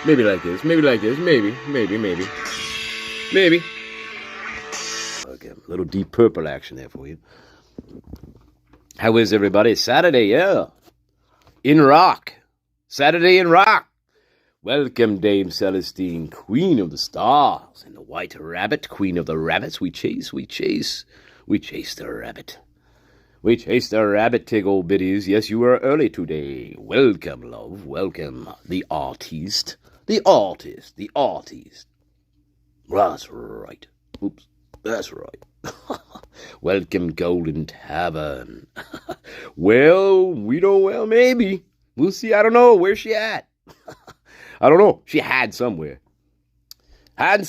Maybe like this. Maybe like this. Maybe. Maybe. Okay, a little Deep Purple action there for you. How is everybody? Saturday, yeah. In rock. Saturday in rock. Welcome, Dame Celestine, Queen of the Stars, and the White Rabbit, Queen of the Rabbits. We chase the rabbit. We chase the rabbit, tig old biddies. Yes, you are early today. Welcome, love. Welcome, the artist. The artist. That's right. Oops. That's right. Welcome, Golden Tavern. Well, maybe. We'll see. I don't know. Where's she at? I don't know. She had somewhere. I don't.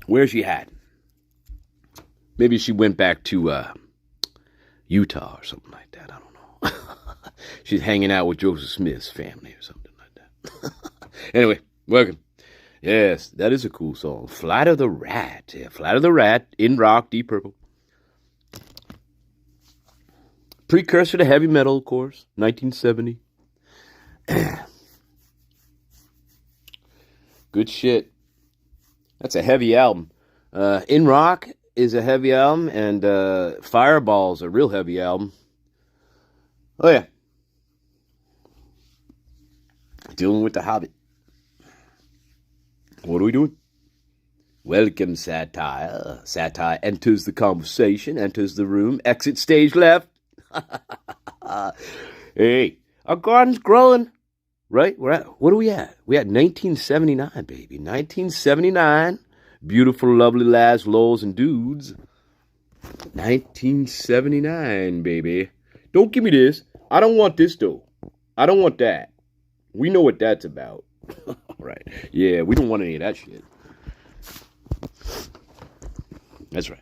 Where she had? Maybe she went back to Utah or something like that. I don't know. She's hanging out with Joseph Smith's family or something like that. Anyway, welcome. Yes, that is a cool song. Flight of the Rat. Yeah, Flight of the Rat in rock, Deep Purple. Precursor to heavy metal, of course. 1970. Good shit. That's a heavy album. In Rock is a heavy album, and Fireball's a real heavy album. Oh, yeah. Dealing with the Hobbit. What are we doing? Welcome, Satire. Satire enters the conversation, enters the room, exit stage left. Hey, our garden's growing, right? What are we at? We're at 1979, baby. 1979. Beautiful, lovely lads, lows, and dudes. 1979, baby. Don't give me this. I don't want this, though. I don't want that. We know what that's about. Right. Yeah, we don't want any of that shit. That's right.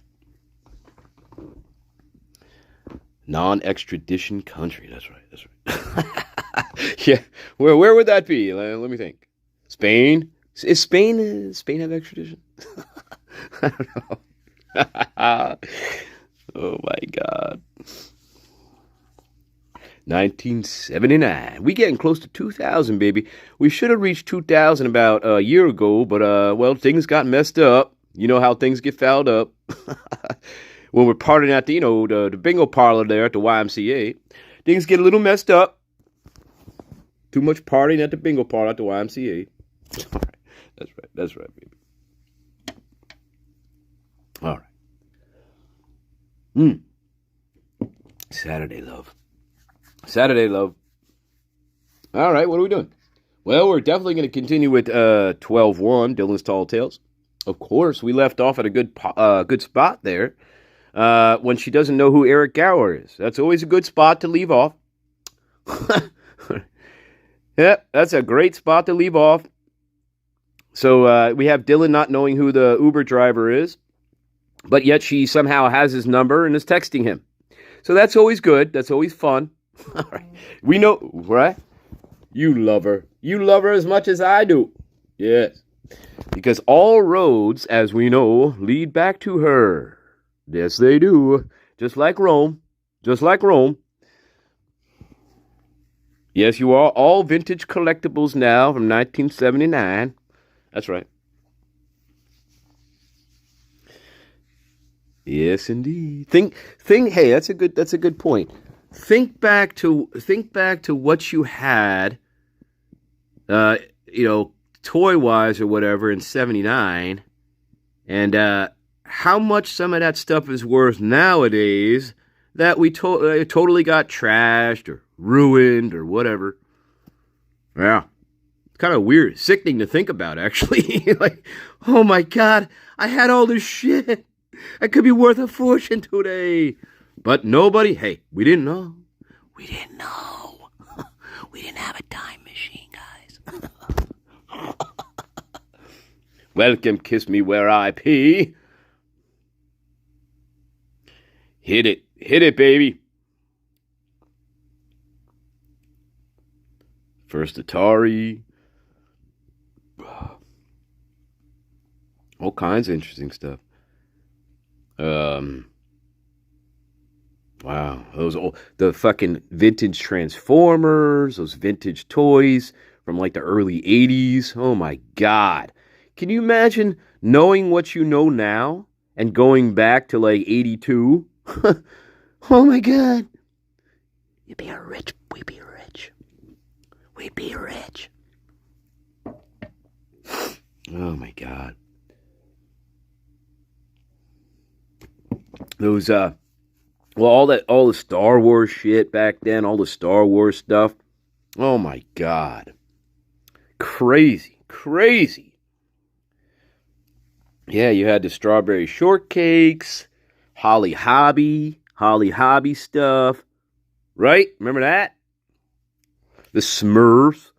Non-extradition country. That's right. Yeah. Where would that be? Let me think. Spain? Is Spain have extradition? I don't know. Oh my God. 1979. We getting close to 2000, baby. We should have reached 2000 about a year ago, but well, things got messed up. You know how things get fouled up. When we're partying at the bingo parlor there at the YMCA, things get a little messed up. Too much partying at the bingo parlor at the YMCA. All right. That's right, baby. All right. Saturday love. All right, what are we doing? Well, we're definitely going to continue with 12-1, Dylan's Tall Tales. Of course, we left off at a good spot there. When she doesn't know who Eric Gower is. That's always a good spot to leave off. Yeah, that's a great spot to leave off. So we have Dylan not knowing who the Uber driver is, but yet she somehow has his number and is texting him. So that's always good. That's always fun. All right. We know, right? You love her. You love her as much as I do. Yes. Because all roads, as we know, lead back to her. Yes, they do. Just like Rome. Yes, you are all vintage collectibles now from 1979. That's right. Yes, indeed. Hey, that's a good point. Think back to what you had, toy-wise or whatever in 79, and how much some of that stuff is worth nowadays that we totally got trashed or ruined or whatever. Yeah. It's kind of weird, sickening to think about, actually. Like, oh my God, I had all this shit. I could be worth a fortune today. But nobody, hey, we didn't know. We didn't have a time machine, guys. Welcome, Kiss Me Where I Pee. Hit it, baby. First Atari. All kinds of interesting stuff. Wow, the fucking vintage Transformers, those vintage toys from like the early 80s. Oh my God. Can you imagine knowing what you know now and going back to like 82? Oh my God. We'd be rich. We'd be rich. We'd be rich. Oh my God. Those well, all the Star Wars shit back then, all the Star Wars stuff. Oh my God. Crazy, crazy. Yeah, you had the strawberry shortcakes, Holly Hobby stuff. Right? Remember that? The Smurfs.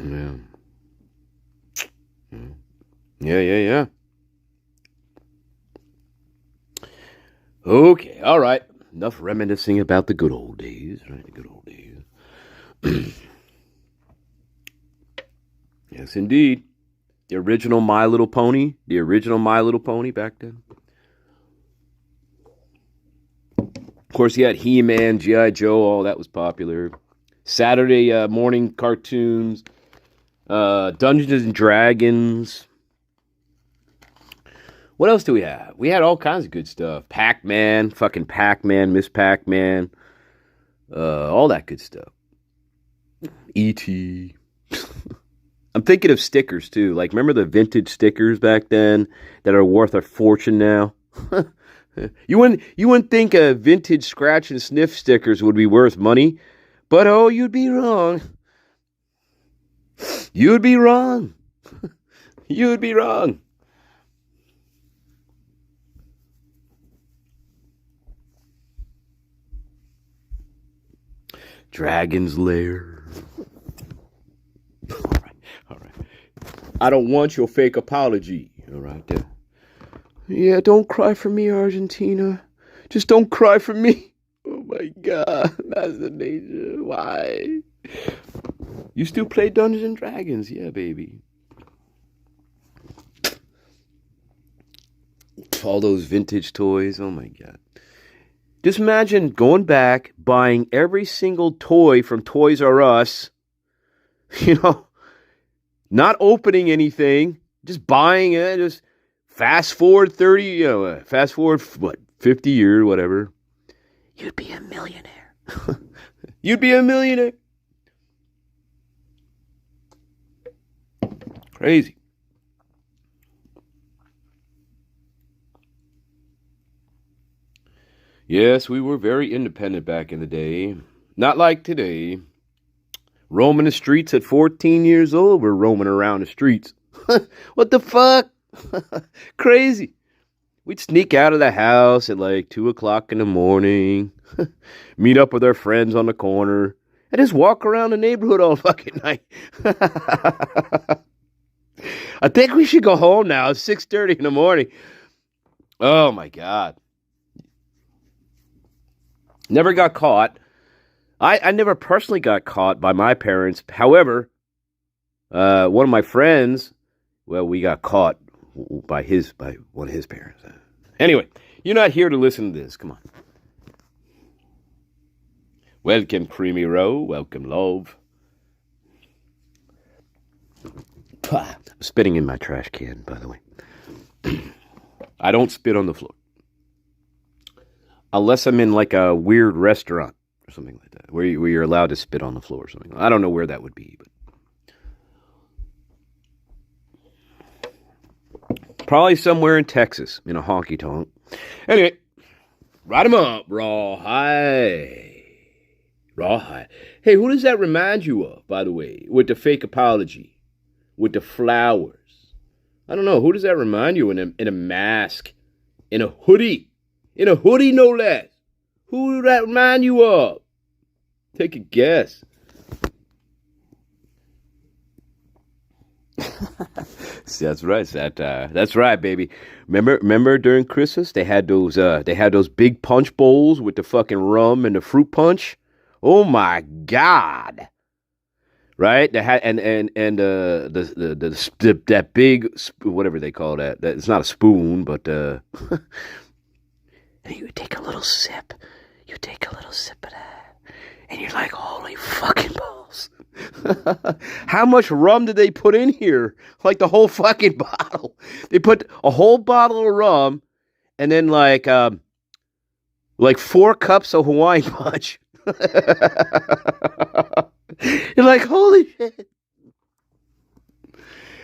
Yeah. Yeah. Okay, all right. Enough reminiscing about the good old days, right? The good old days. Yes, indeed. The original My Little Pony. The original My Little Pony back then. Of course, you had He-Man, G.I. Joe, all that was popular. Saturday morning cartoons. Dungeons and Dragons. What else do we have? We had all kinds of good stuff. Pac-Man, fucking Pac-Man, Miss Pac-Man. All that good stuff. E.T. I'm thinking of stickers, too. Like, remember the vintage stickers back then that are worth a fortune now? You wouldn't think a vintage scratch and sniff stickers would be worth money. But, oh, you'd be wrong. You'd be wrong. You'd be wrong. Dragon's Lair. All right. I don't want your fake apology. All right, there. Yeah, don't cry for me, Argentina. Just don't cry for me. Oh my God, MasterNature. Why? You still play Dungeons and Dragons? Yeah, baby. All those vintage toys. Oh my God. Just imagine going back, buying every single toy from Toys R Us, not opening anything, just buying it, just fast forward 50 years, whatever. You'd be a millionaire. You'd be a millionaire. Crazy. Yes, we were very independent back in the day. Not like today. Roaming the streets at 14 years old, we're roaming around the streets. What the fuck? Crazy. We'd sneak out of the house at like 2 o'clock in the morning, meet up with our friends on the corner, and just walk around the neighborhood all fucking night. I think we should go home now. It's 6:30 in the morning. Oh my God. Never got caught. I never personally got caught by my parents. However, one of my friends, well, we got caught by one of his parents. Anyway, you're not here to listen to this. Come on. Welcome, Creamy Row. Welcome, love. I'm spitting in my trash can, by the way. I don't spit on the floor. Unless I'm in like a weird restaurant or something like that, where you're allowed to spit on the floor or something. I don't know where that would be, but probably somewhere in Texas, in a honky tonk. Anyway, write them up, Rawhide. Rawhide. Hey, who does that remind you of, by the way, with the fake apology, with the flowers? I don't know. Who does that remind you in a mask, in a hoodie? In a hoodie, no less. Who does that remind you of? Take a guess. See, that's right, satire. That's right, baby. Remember during Christmas they had those big punch bowls with the fucking rum and the fruit punch. Oh my God! Right? They had that big whatever they call that. It's not a spoon, but and you take a little sip. You take a little sip of that, and you're like, holy fucking balls. How much rum did they put in here? Like the whole fucking bottle. They put a whole bottle of rum, and then like 4 cups of Hawaiian punch. You're like, holy shit.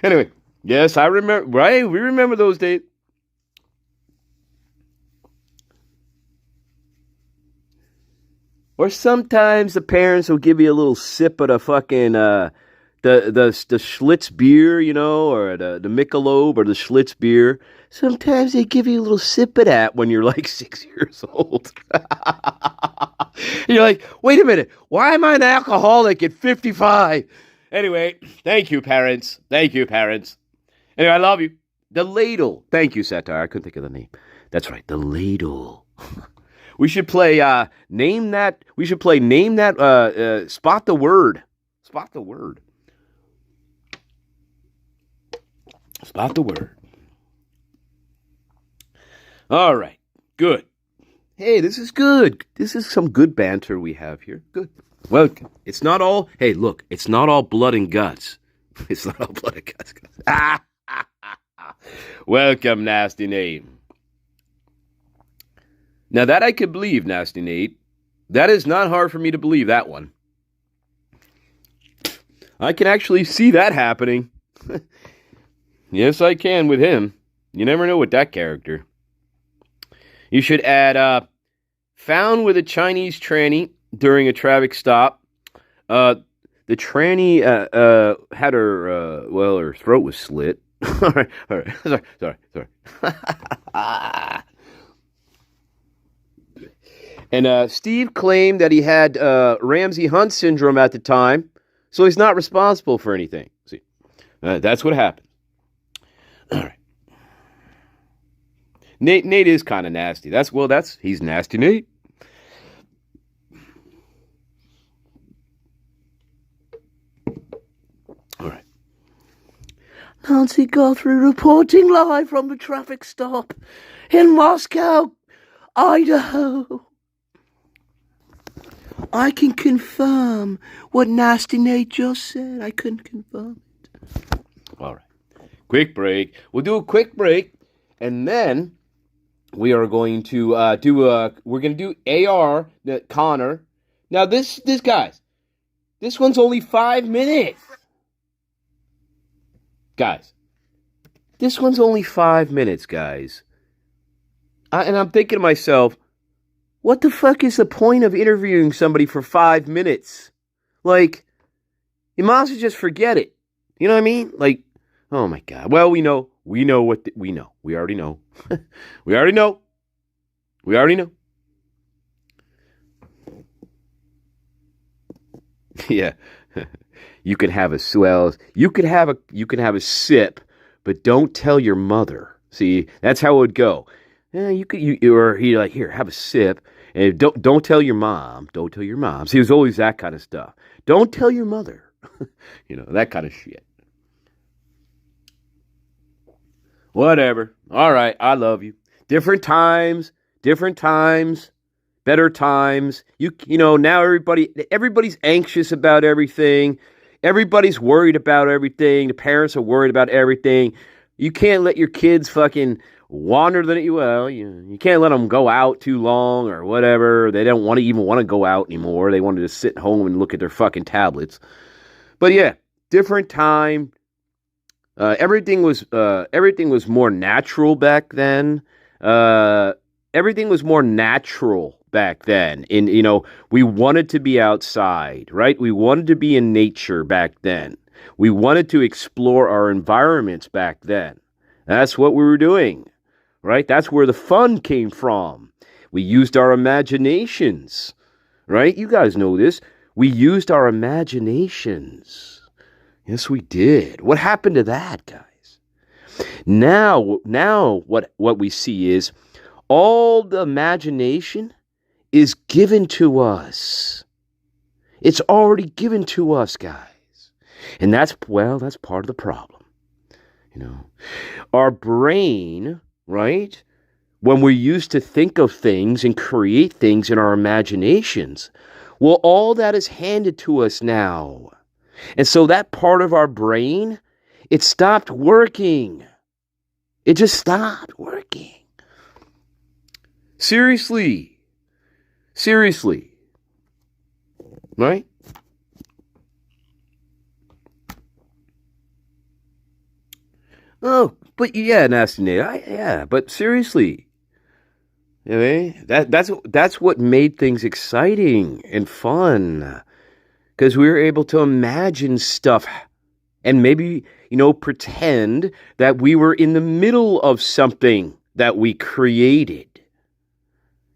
Anyway, yes, I remember, right? We remember those days. Or sometimes the parents will give you a little sip of the fucking the Schlitz beer, you know, or the Michelob or the Schlitz beer. Sometimes they give you a little sip of that when you're like 6 years old. You're like, wait a minute, why am I an alcoholic at 55? Anyway, thank you, parents. Thank you, parents. Anyway, I love you. The ladle. Thank you, Satire. I couldn't think of the name. That's right, the ladle. We should play name that. We should play name that. Spot the word. Spot the word. Spot the word. All right. Good. Hey, this is good. This is some good banter we have here. Good. Well, it's not all. Hey, look. It's not all blood and guts. It's not all blood and guts. Welcome, Nasty Nate. Now that I could believe, Nasty Nate, that is not hard for me to believe, that one. I can actually see that happening. Yes, I can with him. You never know with that character. You should add, found with a Chinese tranny during a traffic stop. The tranny had her, her throat was slit. All right. Sorry. And Steve claimed that he had Ramsay-Hunt syndrome at the time, so he's not responsible for anything. See, that's what happened. All right. Nate is kind of nasty. He's nasty Nate. All right. Nancy Guthrie reporting live from the traffic stop in Moscow, Idaho. I can confirm what Nasty Nate just said. I couldn't confirm it. All right. Quick break. We'll do a quick break, and then we are going to do AR, Connor. Now this guys, this one's only 5 minutes. Guys, this one's only 5 minutes, guys. And I'm thinking to myself, what the fuck is the point of interviewing somebody for 5 minutes? Like, you might as well just forget it. You know what I mean? Like, oh my God. Well, we know. We already know. We already know. Yeah. You can have a sip, but don't tell your mother. See, that's how it would go. Yeah, here, have a sip, and don't tell your mom. Don't tell your mom. See, it was always that kind of stuff. Don't tell your mother. That kind of shit. Whatever. All right, I love you. Different times, better times. Now everybody's anxious about everything. Everybody's worried about everything. The parents are worried about everything. You can't let your kids fucking wander. You can't let them go out too long or whatever. They don't want to go out anymore. They wanted to sit home and look at their fucking tablets. But yeah, different time. Everything was more natural back then. Everything was more natural back then. We wanted to be outside, right? We wanted to be in nature back then. We wanted to explore our environments back then. That's what we were doing, right? That's where the fun came from. We used our imaginations, right? You guys know this. We used our imaginations. Yes, we did. What happened to that, guys? Now what we see is all the imagination is given to us. It's already given to us, guys. And that's part of the problem. Our brain, right? when we used to think of things and create things in our imaginations. Well, all that is handed to us now. And so that part of our brain, it stopped working. It just stopped working. Seriously. Right? Oh, but yeah, Nasty Nate. Yeah, but seriously. You know, that's what made things exciting and fun. Because we were able to imagine stuff and maybe, pretend that we were in the middle of something that we created.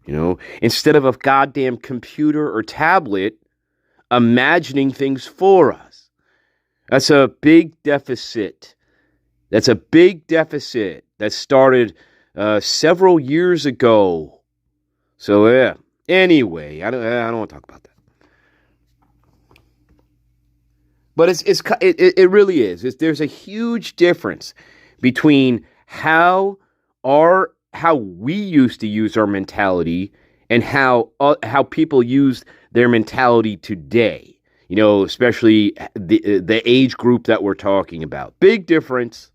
Instead of a goddamn computer or tablet imagining things for us. That's a big deficit. That started several years ago. So, yeah. Anyway, I don't want to talk about that. But it really is. There's a huge difference between how we used to use our mentality and how people use their mentality today. Especially the age group that we're talking about. Big difference.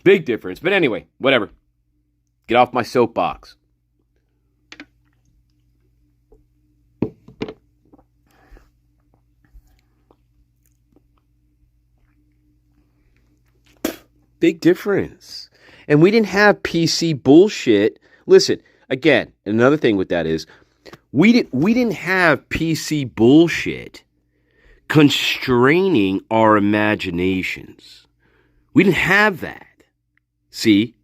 But anyway, whatever. Get off my soapbox. Big difference. And we didn't have PC bullshit. Listen, again, another thing with that is we didn't have PC bullshit constraining our imaginations. We didn't have that. See?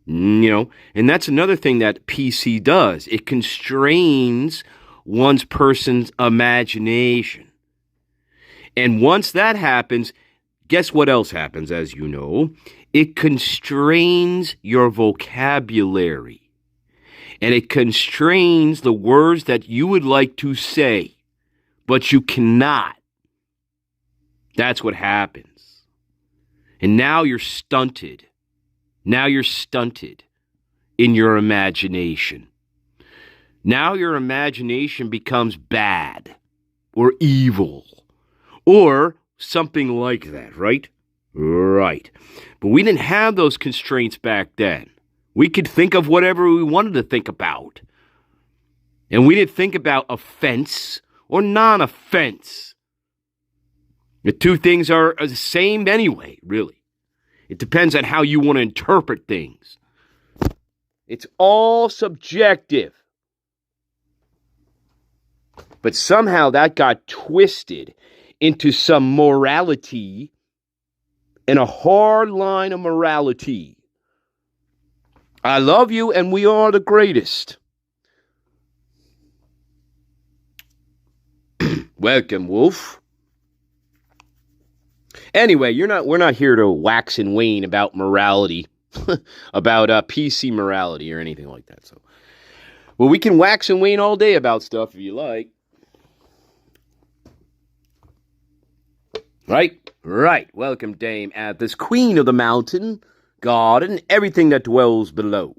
And that's another thing that PC does. It constrains one's person's imagination. And once that happens, guess what else happens, as you know? It constrains your vocabulary. And it constrains the words that you would like to say, but you cannot. That's what happens. And now you're stunted. In your imagination. Now your imagination becomes bad or evil or something like that, right? Right. But we didn't have those constraints back then. We could think of whatever we wanted to think about. And we didn't think about offense or non-offense. The two things are the same anyway, really. It depends on how you want to interpret things. It's all subjective. But somehow that got twisted into some morality and a hard line of morality. I love you and we are the greatest. Welcome, Wolf. Anyway, we're not here to wax and wane about morality, about PC morality or anything like that. So, well, we can wax and wane all day about stuff if you like. Right. Welcome, Dame Athos, Queen of the Mountain, God, and everything that dwells below.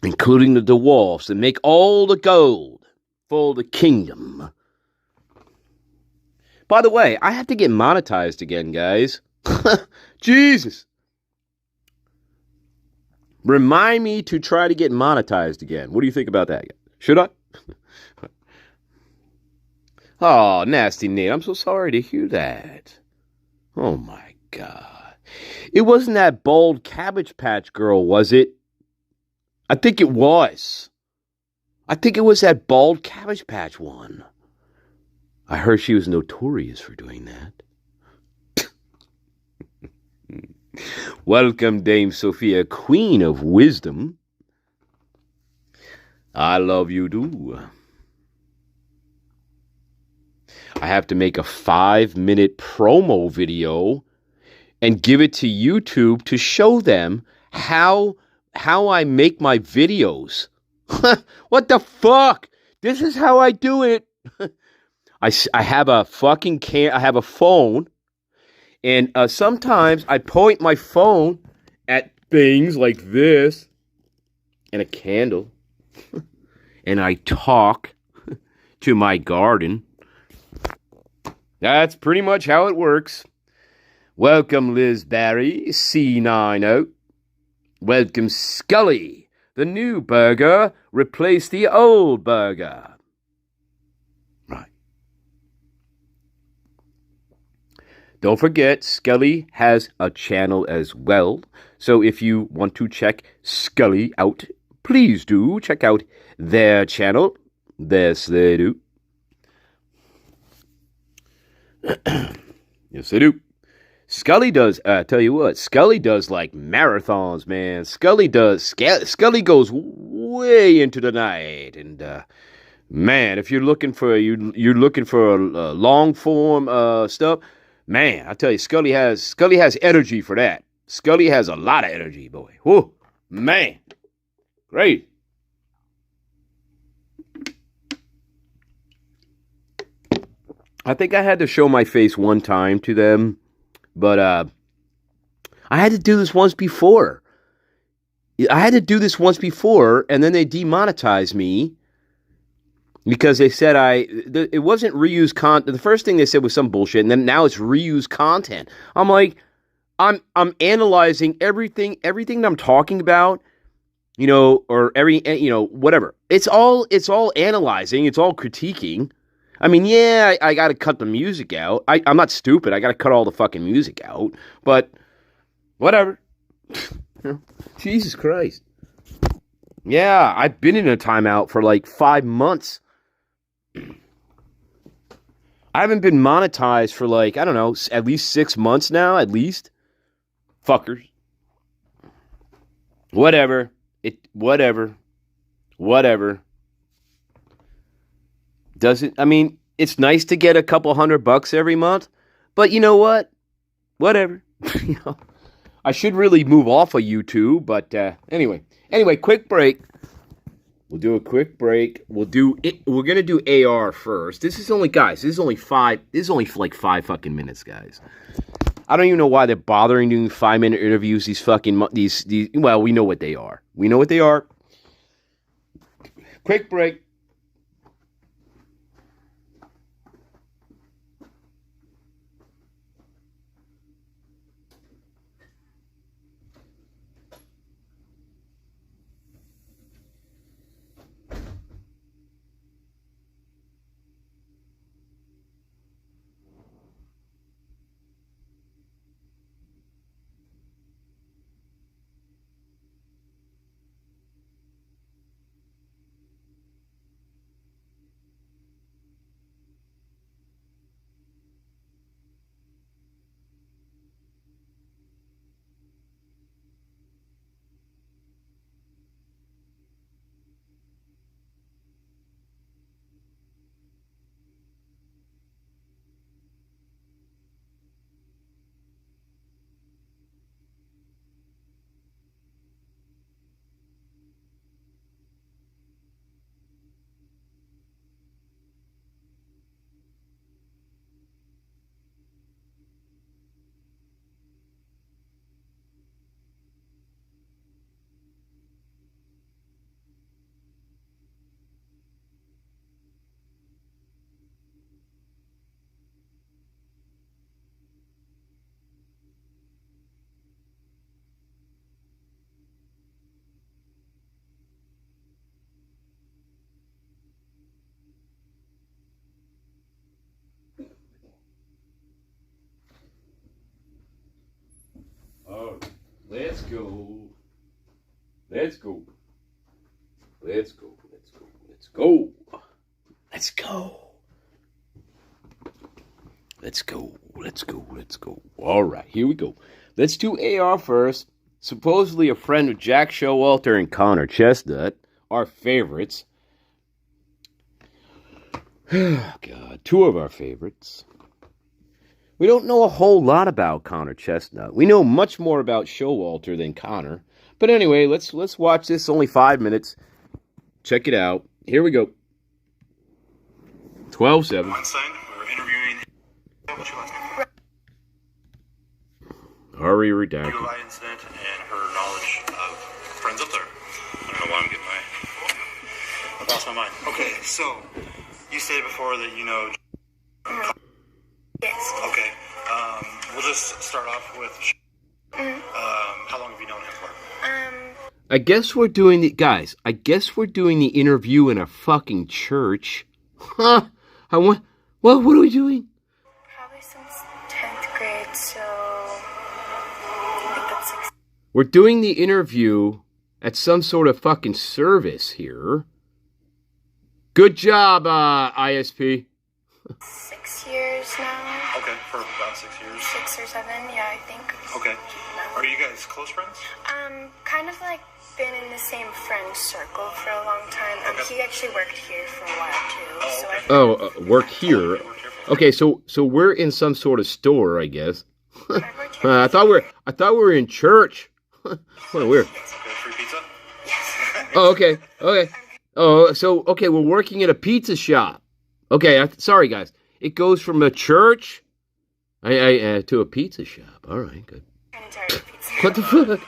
Including the dwarfs that make all the gold for the kingdom. By the way, I have to get monetized again, guys. Jesus. Remind me to try to get monetized again. What do you think about that? Should I? Oh, Nasty Nate, I'm so sorry to hear that. Oh my God. It wasn't that bald Cabbage Patch girl, was it? I think it was. I think it was that bald Cabbage Patch one. I heard she was notorious for doing that. Welcome, Dame Sophia, Queen of Wisdom. I love you too. I have to make a 5-minute promo video and give it to YouTube to show them how I make my videos. What the fuck? This is how I do it. I have a fucking I have a phone, and sometimes I point my phone at things like this and a candle, and I talk to my garden. That's pretty much how it works. Welcome, Liz Barry, C90. Welcome, Scully. The new burger replaced the old burger. Right. Don't forget, Scully has a channel as well. So if you want to check Scully out, please do check out their channel. Yes, they do. Yes, they do. Scully does, tell you what, Scully does like marathons, man. Scully goes way into the night. And, man, if you're looking for, you're looking for a long form, stuff, man, I tell you, Scully has energy for that. Scully has a lot of energy, boy. Whoa, man. Great. I think I had to show my face one time to them. But I had to do this once before. And then they demonetized me because they said it wasn't reused content. The first thing they said was some bullshit, and then now it's reused content. I'm like, I'm analyzing everything I'm talking about, or whatever. It's all analyzing, it's all critiquing. I mean, yeah, I got to cut the music out. I'm not stupid. I got to cut all the fucking music out. But whatever. Jesus Christ. Yeah, I've been in a timeout for like 5 months. I haven't been monetized for like, I don't know, at least 6 months now, at least. Fuckers. Whatever. Whatever. It's nice to get a couple $100 every month, but you know what? Whatever. I should really move off of YouTube, but anyway, quick break. We'll do a quick break. We're gonna do AR first. This is only like 5 fucking minutes, guys. I don't even know why they're bothering doing 5-minute interviews. These well, we know what they are. Quick break. Let's go. Let's go. Let's go. Let's go. Let's go. Let's go. Let's go. Let's go. Let's go. All right, here we go. Let's do AR first. Supposedly a friend of Jack Showalter and Connor Chestnut, our favorites. Oh, God, two of our favorites. We don't know a whole lot about Connor Chestnut. We know much more about Showalter than Connor. But anyway, let's watch this. Only 5 minutes. Check it out. Here we go. 12-7. Weinstein. We're interviewing. What's your last name? Ari redacted. UI incident and her knowledge of friends up there. I don't know why I'm getting I lost my mind. Okay, so you said before that you know. Yes. Okay. We'll just start off with. How long have you known him for? I guess we're doing the interview in a fucking church. Huh? What are we doing? Probably since 10th grade, so I think that's 6. We're doing the interview at some sort of fucking service here. Good job, ISP. 6 years now. Okay, for about 6 years. 6 or 7, yeah, I think. Okay. Are you guys close friends? Kind of like been in the same friend circle for a long time. Okay. He actually worked here for a while too. Oh, okay. So Work here. Okay, so we're in some sort of store, I guess. I've worked here. I thought we were in church. What weird. Okay, free pizza? Yes. Oh, okay. Oh, so okay, we're working at a pizza shop. Okay, sorry guys. It goes from a church, to a pizza shop. All right, good. Kind of tired of pizza. What the fuck?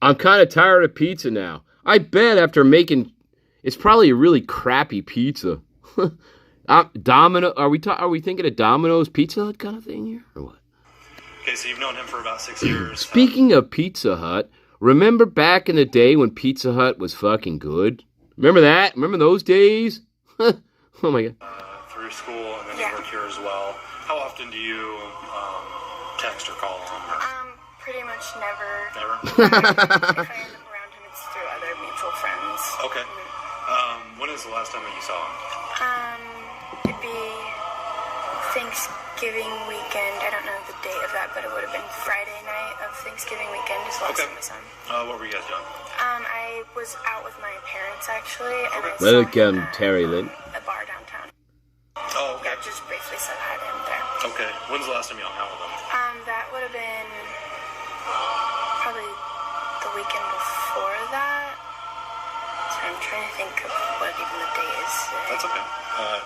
I'm kind of tired of pizza now. I bet after making, it's probably a really crappy pizza. Domino? Are we thinking of Domino's Pizza Hut kind of thing here, or what? Okay, so you've known him for about 6 years. Speaking of Pizza Hut, remember back in the day when Pizza Hut was fucking good? Remember that? Remember those days? Oh my god. Through school, and then you work here as well. How often do you text or call him? Pretty much never. Never? If I end up around him, it's through other mutual friends. Okay. When is the last time that you saw him? It'd be Thanksgiving weekend. I don't know the date of that, but it would have been Friday night of Thanksgiving weekend is the last time I saw him. What were you guys doing? I was out with my parents actually, and I saw Welcome, him at Terry Lynn. a bar downtown. Oh, okay. Yeah, just briefly said hi to him there. Okay. When's the last time you hung out with him? That would have been probably the weekend before that. So I'm trying to think of what even the day is today. That's okay.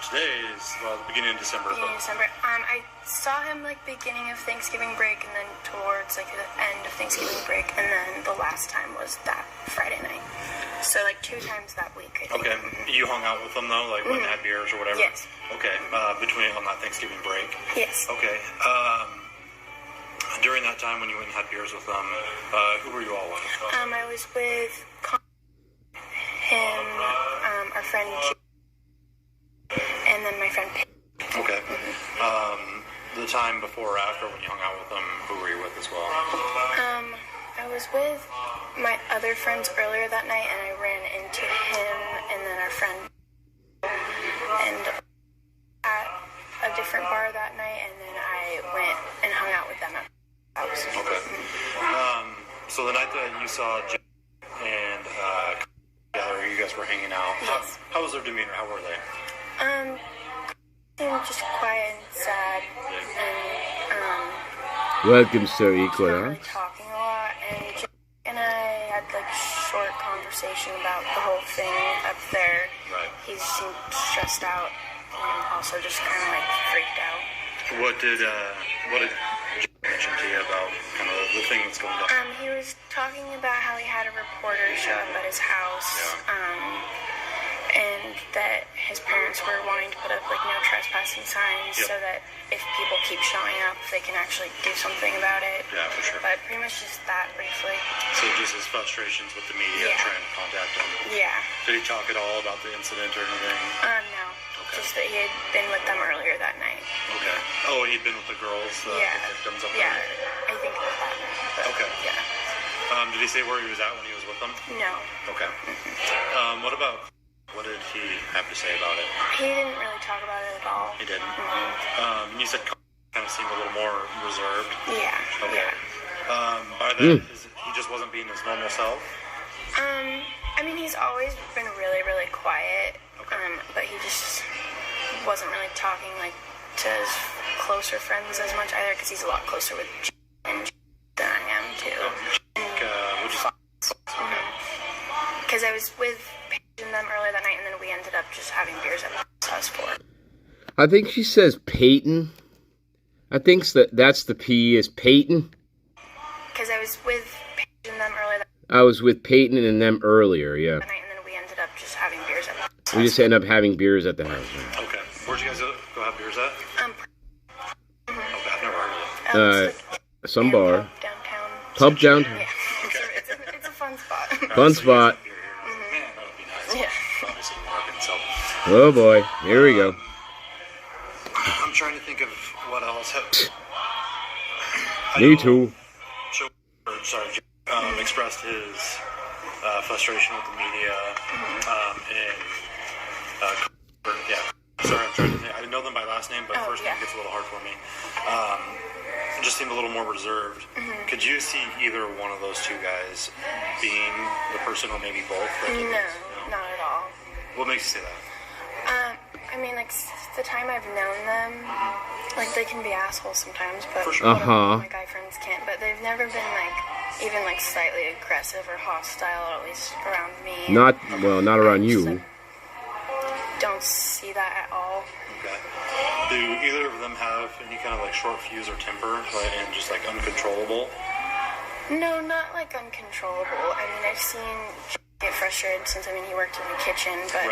Today is, the beginning of December. Beginning of December. I saw him beginning of Thanksgiving break, and then towards the end of Thanksgiving break, and then the last time was that Friday night. So 2 times that week, I think. Okay. You hung out with them though, when they had beers or whatever? Yes. Okay. Between on that Thanksgiving break? Yes. Okay. During that time when you went and had beers with them, who were you all with? I was with him, our friend and then my friend Okay. The time before or after when you hung out with them, who were you with as well? I was with my other friends earlier that night, and I ran into him and then our friend and at a different bar that night, and then I went and hung out with them at the house. Okay. So the night that you saw Jim and together, you guys were hanging out. Yes. How was their demeanor? How were they? They were just quiet and sad, and Welcome, Sir not Equinox. really talking a lot, and Jim and I had a short conversation about the whole thing up there. Right. He seemed stressed out and also just kind of freaked out. What did Jim mention to you about kind of the thing that's going on? He was talking about how he had a reporter show up at his house, and that his parents were wanting to put up no trespassing signs so that if people keep showing up, they can actually do something about it. Yeah, for sure. But pretty much just that briefly. So just his frustrations with the media trying to contact him. Yeah. Did he talk at all about the incident or anything? No. Okay. Just that he had been with them earlier that night. Okay. Oh, he'd been with the girls, the victims up there? Yeah, I think it was that night. But, okay. Yeah. Did he say where he was at when he was with them? No. Okay. What did he have to say about it? He didn't really talk about it at all. He didn't? You said kind of seemed a little more reserved? Yeah. Okay. Yeah. By that, he just wasn't being his normal self? He's always been really, really quiet. Okay. But he just wasn't really talking to his closer friends as much either, because he's a lot closer with Jen than I am too. Because I was with Paige and them earlier that night, and then we ended up just having beers at the house. I was 4. I think she says Peyton. I think that's the P is Peyton. Because I was with Peyton and them earlier. I was with Peyton and them earlier, yeah. That night, and then we ended up just having beers at the house. We just ended up having beers at the house. Yeah. Okay. Where'd you guys go have beers at? Okay, I've never heard of it. Some bar. Downtown. Pub downtown. Yeah. It's a fun spot. Fun spot. Man, that would be nice. Yeah. Obviously, market, so. Oh boy, here we go. I'm trying to think of what else. Me too. Expressed his frustration with the media sorry, I'm trying to think. I know them by last name, but first name gets a little hard for me. Just seemed a little more reserved. Could you see either one of those two guys being the person, or maybe both? No, not at all. What makes you say that? I mean, like, the time I've known them, like, they can be assholes sometimes, but For sure. my guy friends can't. But they've never been, like, even, like, slightly aggressive or hostile, at least around me. Not around you. Like, don't see that at all. Okay. Do either of them have any kind of, like, short fuse or temper, and just, like, uncontrollable? No, not, like, uncontrollable. I mean, I've seen get frustrated since, I mean, he worked in the kitchen, but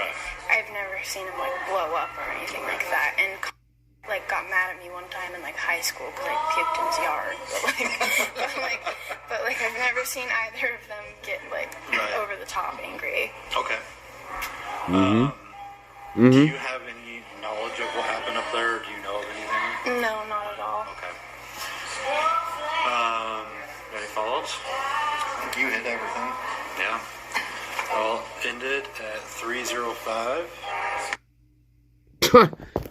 I've never seen him, like, blow up or anything like that. And, like, got mad at me one time in, like, high school because I puked in his yard. But I've never seen either of them get, like, over the top angry. Okay. Do you have any knowledge of what happened up there? Do you know of anything? No, not at all. Okay. Any follow-ups? I think you hit everything. Yeah. I'll end it at 3:05.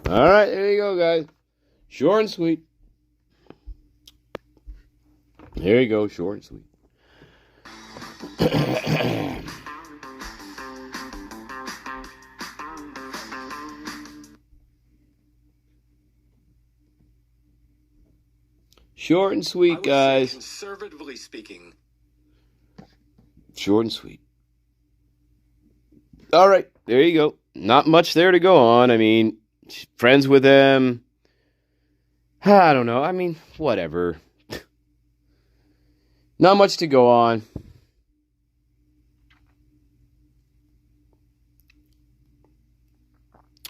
All right, there you go, guys. Short and sweet. There you go, short and sweet. Short and sweet, guys. Conservatively speaking. Short and sweet. All right, there you go. Not much there to go on. I mean, friends with them. I don't know. I mean, whatever. Not much to go on.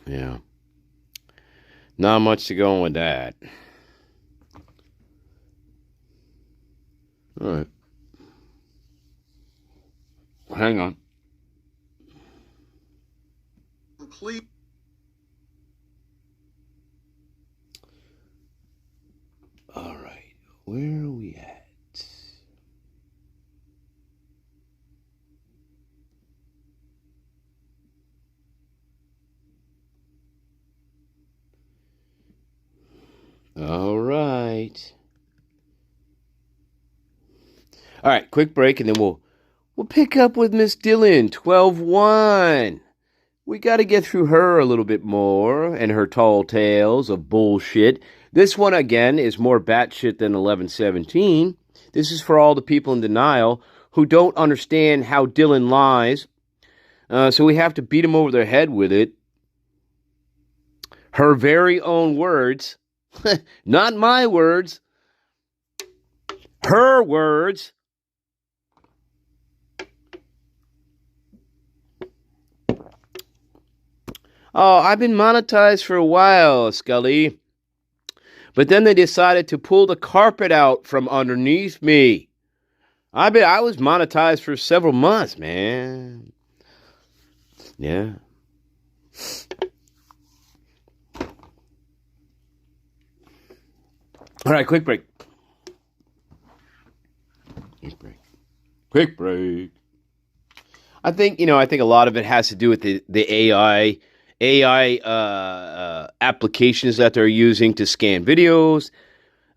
Yeah. Not much to go on with that. All right. Hang on. Complete. All right. Where are we at? All right. All right, quick break, and then we'll pick up with Miss Dillon, 12-1. We got to get through her a little bit more and her tall tales of bullshit. This one, again, is more batshit than 11-17. This is for all the people in denial who don't understand how Dillon lies. So we have to beat them over their head with it. Her very own words. Not my words. Her words. Oh, I've been monetized for a while, Scully. But then they decided to pull the carpet out from underneath me. I was monetized for several months, man. Yeah. All right, quick break. Quick break. I think a lot of it has to do with the AI applications that they're using to scan videos.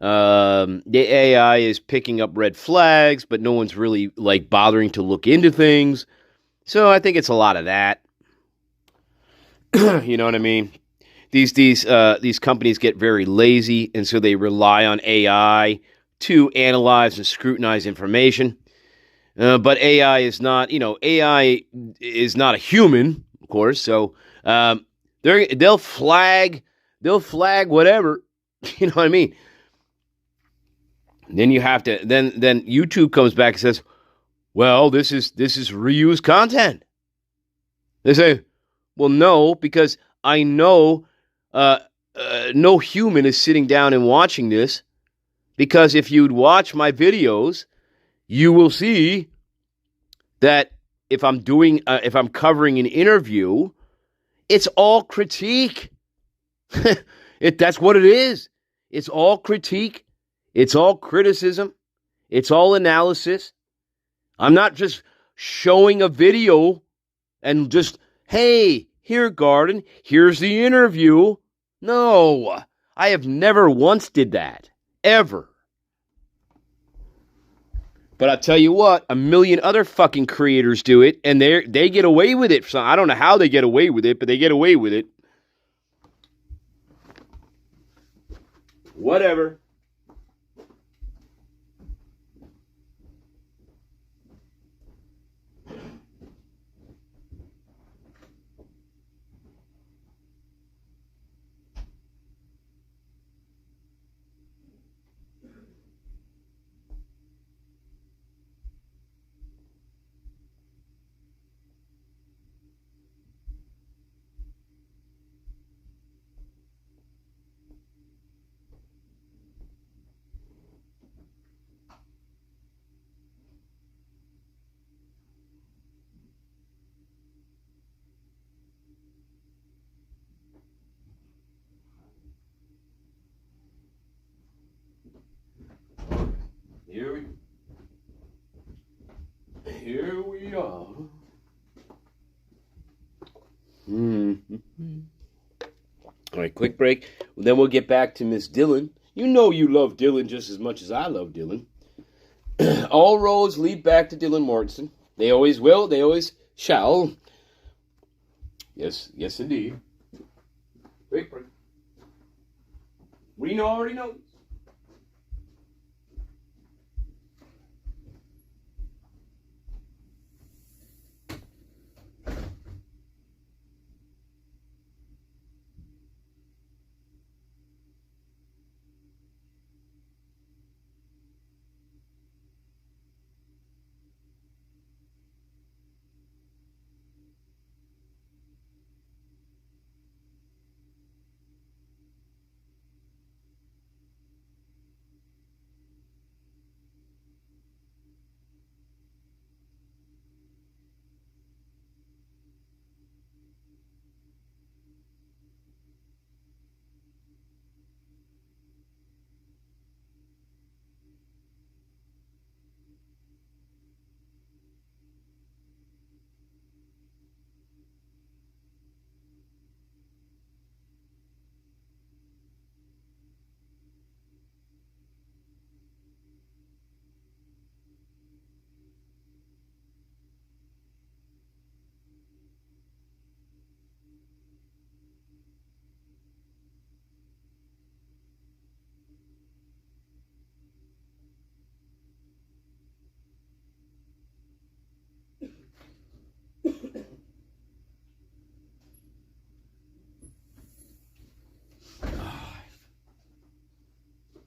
The AI is picking up red flags, but no one's really bothering to look into things. So I think it's a lot of that. You know what I mean? These companies get very lazy, and so they rely on AI to analyze and scrutinize information. But AI is not a human, of course. So They'll flag whatever. You know what I mean? Then you have to then YouTube comes back and says, "Well, this is reused content." They say, "Well, no, because I know no human is sitting down and watching this, because if you'd watch my videos, you will see that if I'm covering an interview, it's all critique. That's what it is. It's all critique. It's all criticism. It's all analysis. I'm not just showing a video and just, hey, here, Garden, here's the interview. No, I have never once did that, ever. But I'll tell you what, a million other fucking creators do it, and they get away with it. So I don't know how they get away with it, but they get away with it. Whatever. Here we are. All right, quick break. Then we'll get back to Miss Dylan. You know you love Dylan just as much as I love Dylan. All roads lead back to Dylan Mortensen. They always will. They always shall. Yes, indeed. Quick break. We already know.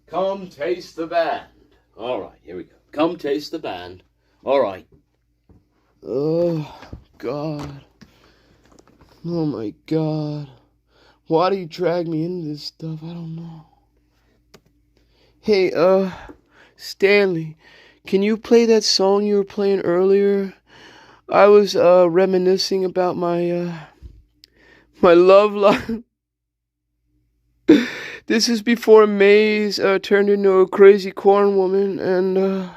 Come taste the band. All right, here we go. Come taste the band. All right. Oh, God. Oh, my God. Why do you drag me into this stuff? I don't know. Hey, Stanley, can you play that song you were playing earlier? I was, reminiscing about my love life. This is before Maze turned into a crazy corn woman, and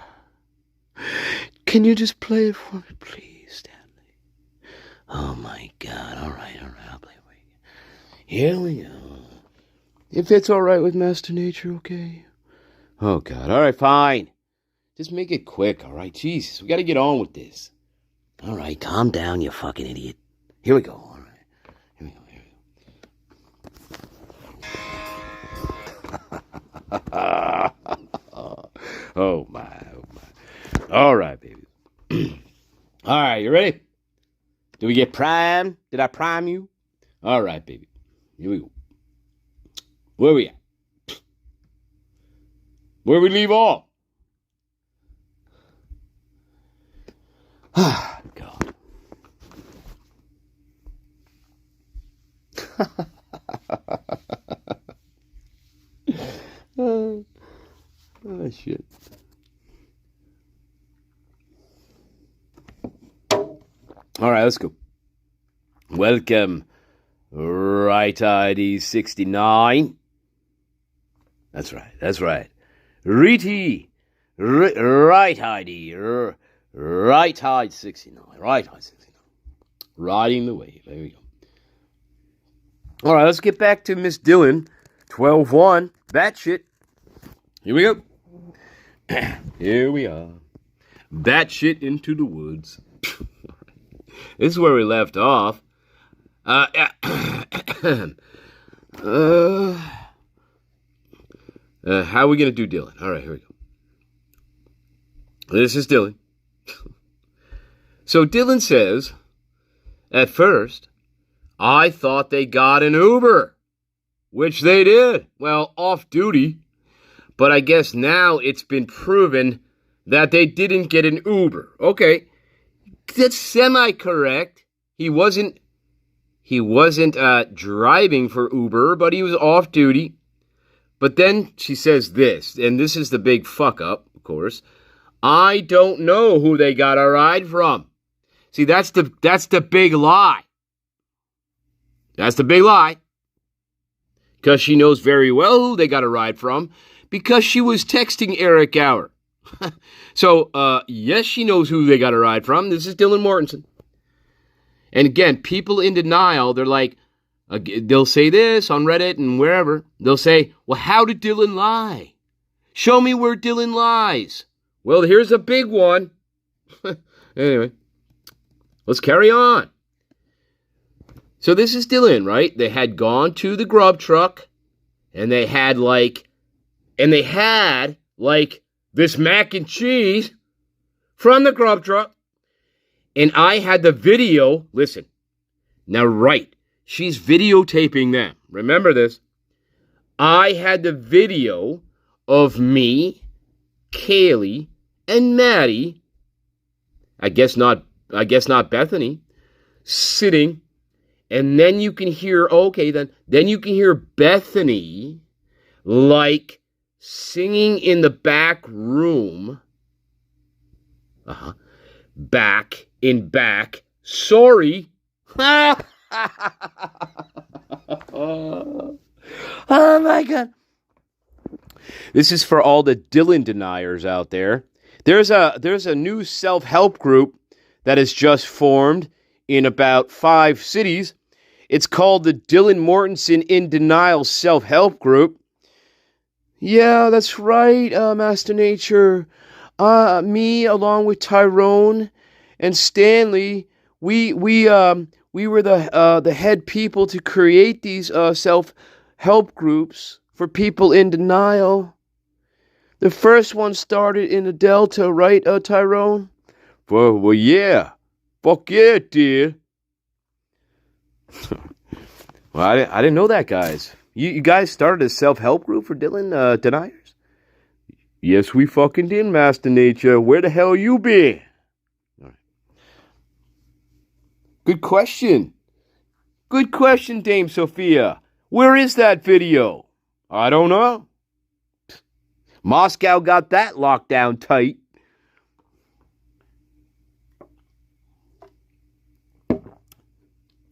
can you just play it for me, please, Stanley? Oh my God! All right, I'll play it for you. Here we go. If it's all right with MasterNature, okay? Oh God! All right, fine. Just make it quick, all right? Jesus, we got to get on with this. All right, calm down, you fucking idiot. Here we go. Oh my. All right, baby. All right, you ready? Did we get primed? Did I prime you? All right, baby. Here we go. Where we at? Where we leave off? Ah, God. Oh, shit. All right, let's go. Welcome, Right ID 69. That's right. Right ID, Right ID 69. Right ID 69. Riding the wave. There we go. All right, let's get back to Miss Dillon. 12-1. Batshit. Here we go. Here we are. Batshit into the woods. This is where we left off. How are we going to do Dylan? All right, here we go. This is Dylan. So Dylan says, at first, I thought they got an Uber, which they did. Well, off duty. But I guess now it's been proven that they didn't get an Uber. Okay, that's semi-correct. He wasn't driving for Uber, but he was off duty. But then she says this, and this is the big fuck up, of course. I don't know who they got a ride from. See, that's the big lie. That's the big lie. Because she knows very well who they got a ride from, because she was texting Eric Gower. So, yes, she knows who they got a ride from. This is Dylan Mortensen. And again, people in denial, they're like, they'll say this on Reddit and wherever. They'll say, well, how did Dylan lie? Show me where Dylan lies. Well, here's a big one. Anyway, let's carry on. So this is Dylan, right? They had gone to the grub truck, and they had this mac and cheese from the grub truck. And I had the video. Listen, now right, she's videotaping them. Remember this. I had the video of me, Kaylee, and Maddie. I guess not Bethany, sitting. And then you can hear, then you can hear Bethany, like, singing in the back room. Back in back. Sorry. Oh my God. This is for all the Dylan deniers out there. There's a new self-help group that has just formed in about 5 cities. It's called the Dylan Mortensen in Denial Self-Help Group. Yeah, that's right, MasterNature. Me, along with Tyrone and Stanley, we were the head people to create these self-help groups for people in denial. The first one started in the Delta, right, Tyrone? Well, yeah. Fuck yeah, it did. Well, I didn't know that, guys. You guys started a self-help group for Dylan deniers? Yes, we fucking did, MasterNature. Where the hell you been? All right. Good question. Good question, Dame Sophia. Where is that video? I don't know. Moscow got that locked down tight.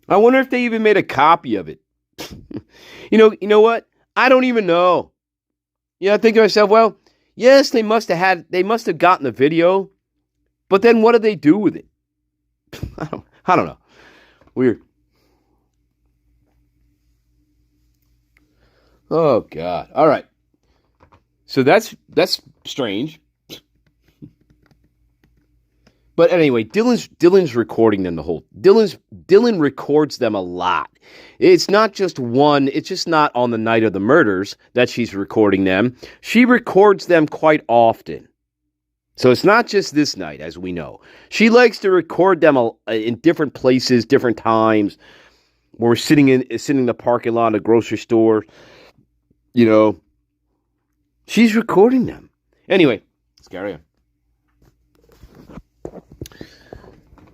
I wonder if they even made a copy of it. You know what? I don't even know. You know, I think to myself, well, yes, they must have gotten the video, but then what did they do with it? I don't know. Weird. Oh God. All right. So that's strange. But anyway, Dylan's recording them the whole. Dylan records them a lot. It's not just one. It's just not on the night of the murders that she's recording them. She records them quite often. So it's not just this night, as we know. She likes to record them in different places, different times. where we're sitting in the parking lot of a grocery store. You know, she's recording them. Anyway, let's carry on.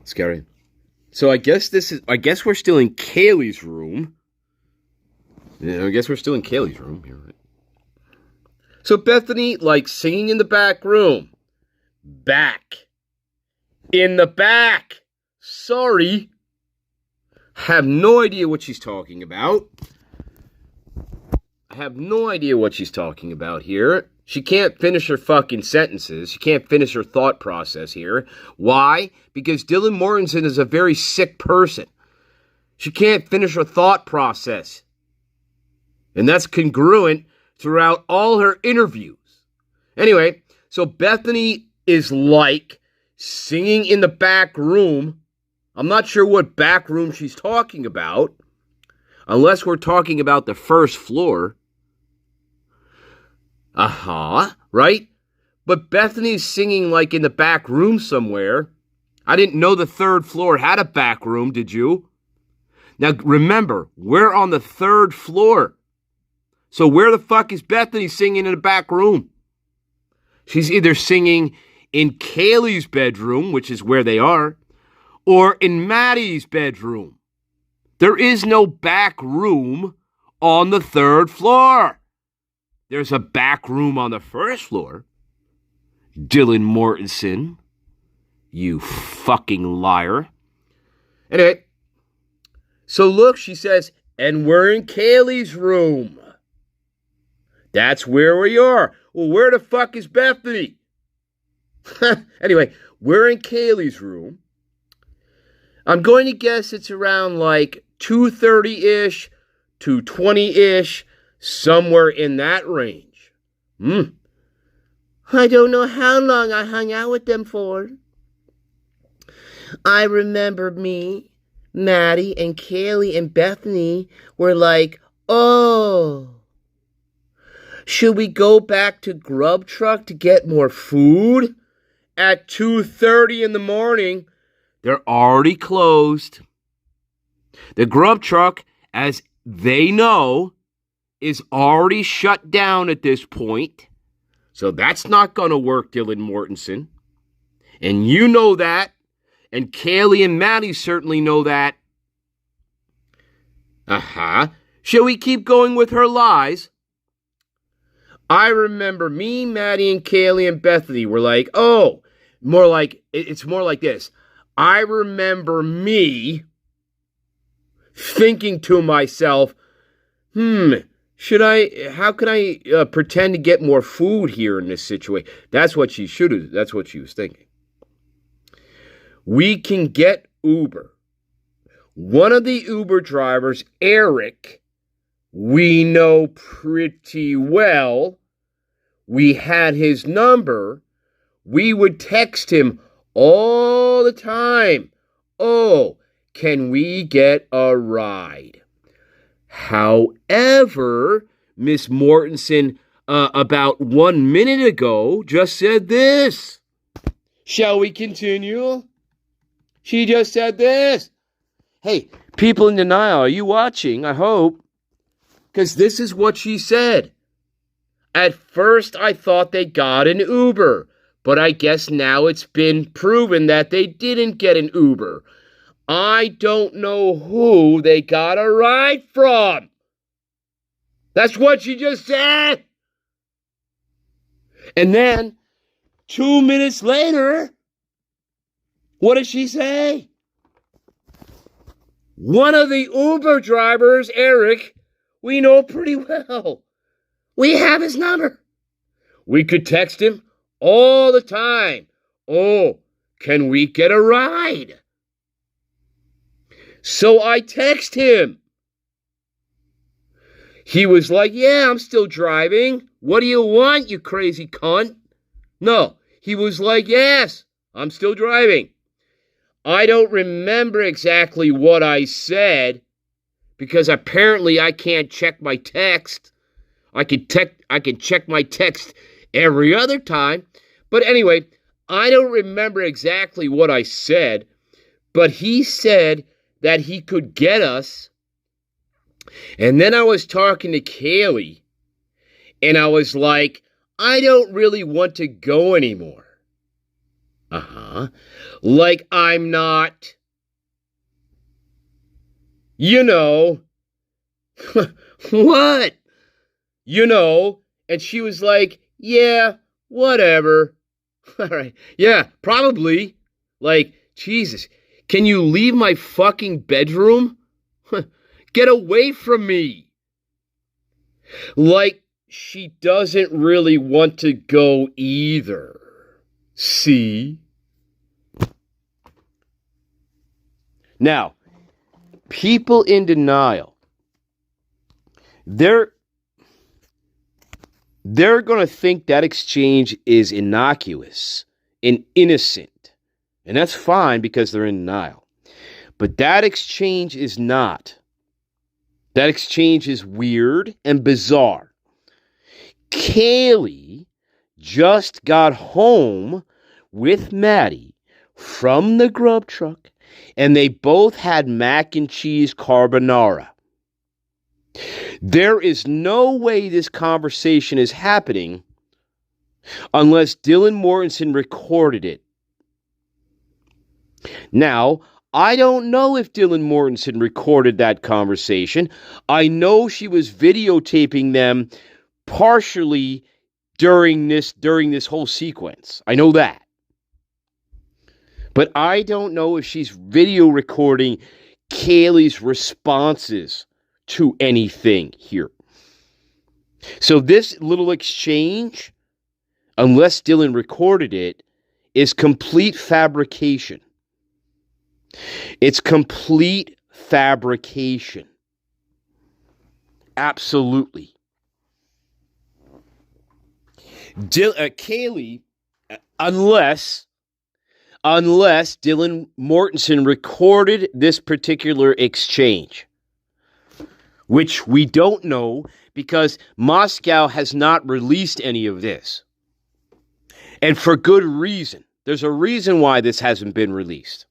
Scary. So I guess we're still in Kaylee's room. Yeah, I guess we're still in Kaylee's room here, right? So Bethany, like, singing in the back room. Back. In the back. Sorry. Have no idea what she's talking about. I have no idea what she's talking about here. She can't finish her fucking sentences. She can't finish her thought process here. Why? Because Dylan Mortensen is a very sick person. She can't finish her thought process. And that's congruent throughout all her interviews. Anyway, so Bethany is like singing in the back room. I'm not sure what back room she's talking about. Unless we're talking about the first floor. Right? But Bethany's singing like in the back room somewhere. I didn't know the third floor had a back room, did you? Now remember, we're on the third floor. So where the fuck is Bethany singing in the back room? She's either singing in Kaylee's bedroom, which is where they are, or in Maddie's bedroom. There is no back room on the third floor. There's a back room on the first floor. Dylan Mortensen, you fucking liar. Anyway, so look, she says, and we're in Kaylee's room. That's where we are. Well, where the fuck is Bethany? Anyway, we're in Kaylee's room. I'm going to guess it's around like 2:30-ish, 2:20-ish, somewhere in that range. I don't know how long I hung out with them for. I remember me, Maddie, and Kaylee and Bethany were like, oh, should we go back to Grub Truck to get more food? At 2:30 in the morning, they're already closed. The Grub Truck, as they know, is already shut down at this point. So that's not going to work, Dylan Mortensen. And you know that. And Kaylee and Maddie certainly know that. Shall we keep going with her lies? I remember me, Maddie, and Kaylee and Bethany were like, oh, it's more like this. I remember me thinking to myself, how can I pretend to get more food here in this situation? That's what she was thinking. We can get Uber. One of the Uber drivers, Eric, we know pretty well. We had his number. We would text him all the time. Oh, can we get a ride? However, Miss Mortensen, about 1 minute ago, just said this. Shall we continue? She just said this. Hey, people in denial, are you watching? I hope. Because this is what she said. At first, I thought they got an Uber. But I guess now it's been proven that they didn't get an Uber. I don't know who they got a ride from. That's what she just said. And then, 2 minutes later, what does she say? One of the Uber drivers, Eric, we know pretty well. We have his number. We could text him all the time. Oh, can we get a ride? So I text him. He was like, yeah, I'm still driving. What do you want, you crazy cunt? No, he was like, yes, I'm still driving. I don't remember exactly what I said because apparently I can't check my text. I can check my text every other time. But anyway, I don't remember exactly what I said, but he said that he could get us And then I was talking to Kaylee, and I was like, I don't really want to go anymore. Like I'm not, you know, what? You know, and she was like, yeah, whatever. All right. Yeah, probably. Like, Jesus, can you leave my fucking bedroom? Get away from me. Like, she doesn't really want to go either. See? Now, people in denial, they're going to think that exchange is innocuous and innocent. And that's fine because they're in denial. But that exchange is not. That exchange is weird and bizarre. Kaylee just got home with Maddie from the grub truck, and they both had mac and cheese carbonara. There is no way this conversation is happening unless Dylan Mortensen recorded it. Now, I don't know if Dylan Mortensen recorded that conversation. I know she was videotaping them partially during this whole sequence. I know that. But I don't know if she's video recording Kaylee's responses to anything here. So this little exchange, unless Dylan recorded it, is complete fabrication. It's complete fabrication. Absolutely. Kaylee, unless Dylan Mortensen recorded this particular exchange, which we don't know because Moscow has not released any of this. And for good reason. There's a reason why this hasn't been released.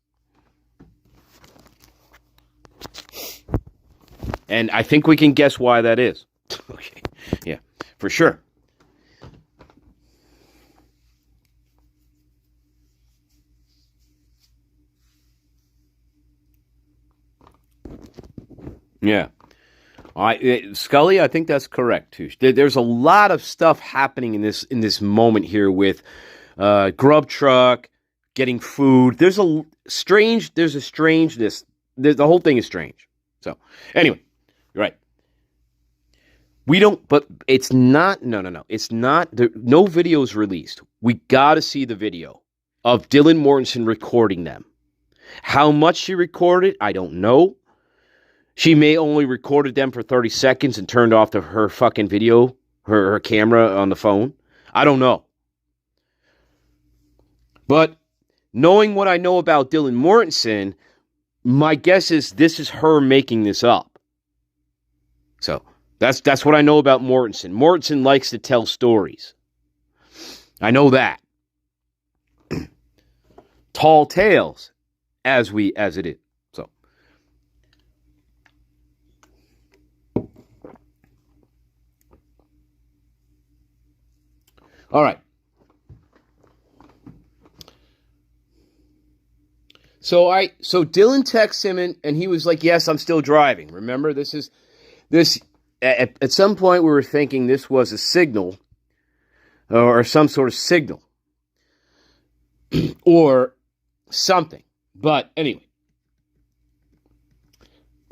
And I think we can guess why that is. Okay. Yeah, for sure. Yeah. Scully, I think that's correct too. There's a lot of stuff happening in this moment here with grub truck, getting food. There's a strangeness. The whole thing is strange. So anyway, you're right. We don't, but it's not. No. It's not. No video is released. We got to see the video of Dylan Mortensen recording them. How much she recorded, I don't know. She may only recorded them for 30 seconds and turned off her fucking video, her camera on the phone. I don't know. But knowing what I know about Dylan Mortensen, my guess is this is her making this up. So that's what I know about Mortensen. Mortensen likes to tell stories. I know that. Tall tales, as it is. So. All right. So Dylan texts him and he was like, "Yes, I'm still driving." Remember, this at some point we were thinking this was a signal or some sort of signal or something. But anyway,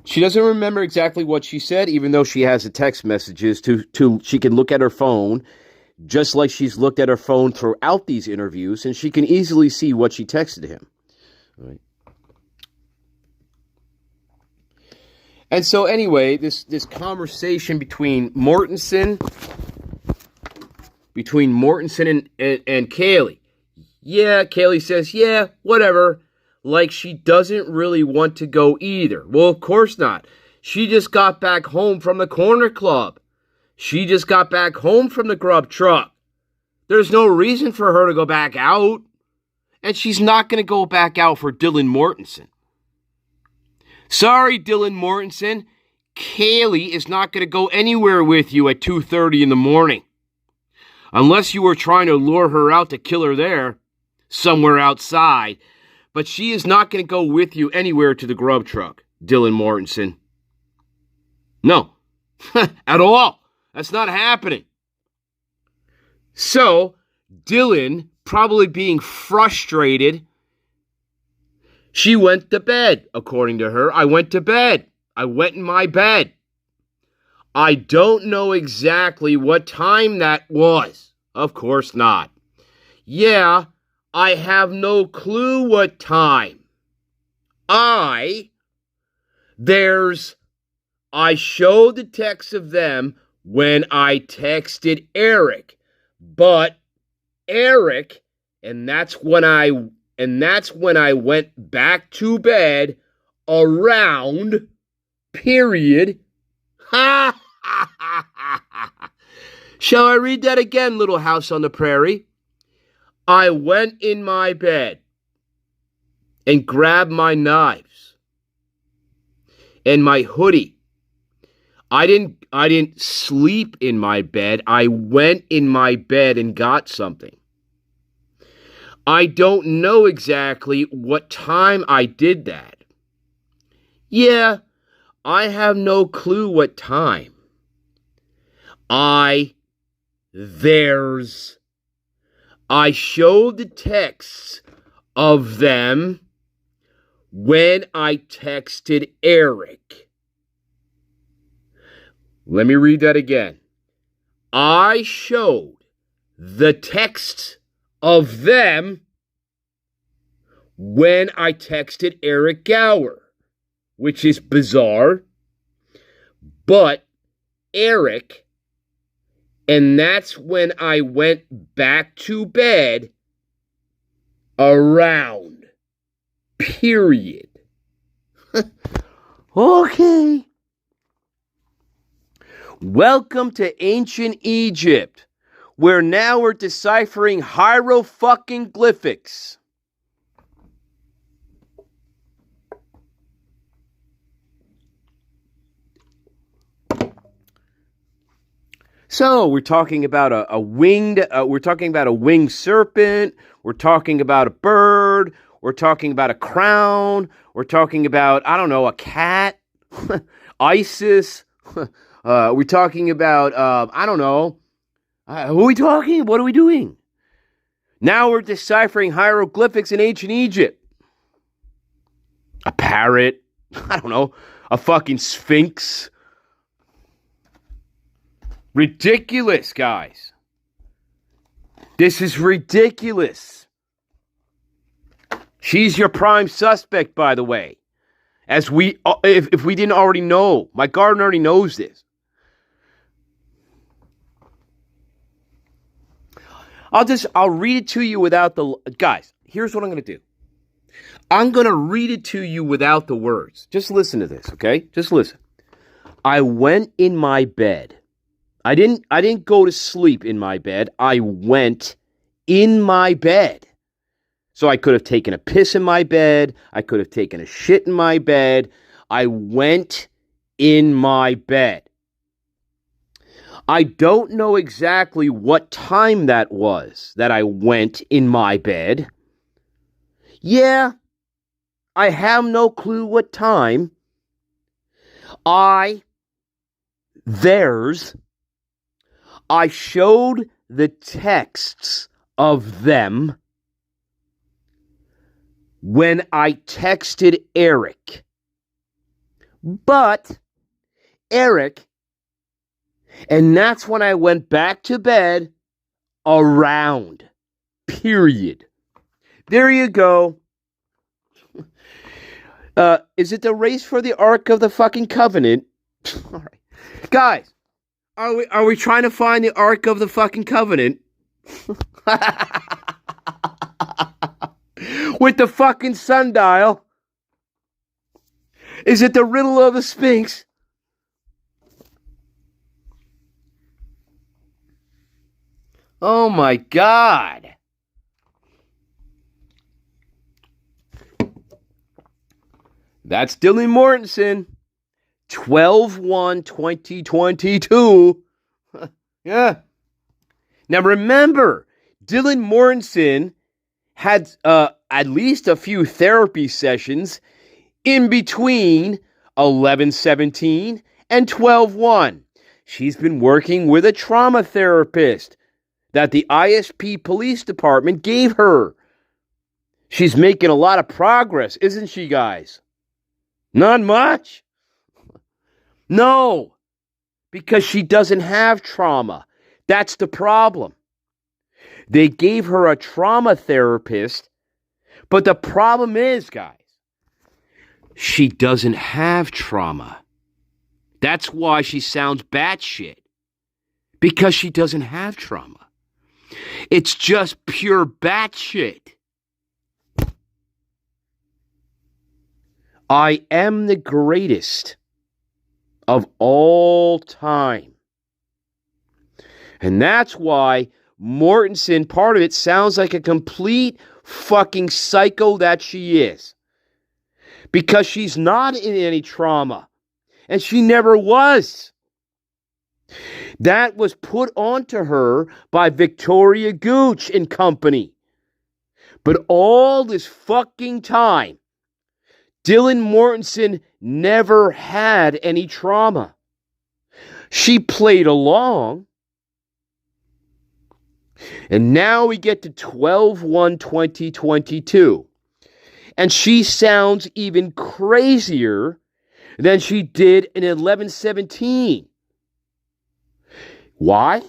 she doesn't remember exactly what she said, even though she has the text messages to she can look at her phone just like she's looked at her phone throughout these interviews, and she can easily see what she texted him. All right. And so anyway, this conversation between Mortensen and Kaylee. Yeah, Kaylee says, yeah, whatever. Like she doesn't really want to go either. Well, of course not. She just got back home from the corner club. She just got back home from the grub truck. There's no reason for her to go back out. And she's not going to go back out for Dylan Mortensen. Sorry, Dylan Mortensen. Kaylee is not going to go anywhere with you at 2:30 in the morning. Unless you were trying to lure her out to kill her there, somewhere outside. But she is not going to go with you anywhere to the grub truck, Dylan Mortensen. No, at all. That's not happening. So, Dylan, probably being frustrated, she went to bed, according to her. I went to bed. I went in my bed. I don't know exactly what time that was. Of course not. Yeah, I have no clue what time. I showed the text of them when I texted Eric. But Eric, and that's when I went back to bed around period. Ha ha ha ha ha. Shall I read that again, Little House on the Prairie? I went in my bed and grabbed my knives and my hoodie. I didn't sleep in my bed. I went in my bed and got something. I don't know exactly what time I did that. Yeah, I have no clue what time. I showed the texts of them when I texted Eric. Let me read that again. I showed the texts of them when I texted Eric Gower, which is bizarre, but Eric, and that's when I went back to bed around, period. Okay. Welcome to ancient Egypt, where now we're deciphering hieroglyphics. So we're talking about a winged serpent. We're talking about a bird. We're talking about a crown. We're talking about, I don't know, a cat, ISIS. We're talking about, I don't know. Who are we talking? What are we doing? Now we're deciphering hieroglyphics in ancient Egypt. A parrot. I don't know. A fucking sphinx. Ridiculous, guys. This is ridiculous. She's your prime suspect, by the way. If we didn't already know. My garden already knows this. I'll read it to you without the... Guys, here's what I'm going to do. I'm going to read it to you without the words. Just listen to this, okay? Just listen. I went in my bed. I didn't go to sleep in my bed. I went in my bed. So I could have taken a piss in my bed. I could have taken a shit in my bed. I went in my bed. I don't know exactly what time that was that I went in my bed. Yeah, I have no clue what time. I showed the texts of them when I texted Eric. But Eric, and that's when I went back to bed around, period. There you go. Is it the race for the Ark of the fucking Covenant? All right. Guys, are we trying to find the Ark of the fucking Covenant? With the fucking sundial? Is it the riddle of the Sphinx? Oh my God. That's Dylan Mortensen 12/1/2022. Yeah. Now remember, Dylan Mortensen had at least a few therapy sessions in between 11/17 and 12/1. She's been working with a trauma therapist that the ISP police department gave her. She's making a lot of progress, isn't she, guys? Not much. No, because she doesn't have trauma. That's the problem. They gave her a trauma therapist, but the problem is, guys, she doesn't have trauma. That's why she sounds batshit. Because she doesn't have trauma. It's just pure batshit. I am the greatest of all time. And that's why Mortensen, part of it, sounds like a complete fucking psycho that she is. Because she's not in any trauma. And she never was. That was put onto her by Victoria Gooch and company. But all this fucking time, Dylan Mortensen never had any trauma. She played along. And now we get to 12/1/2022. And she sounds even crazier than she did in 11/17. Why?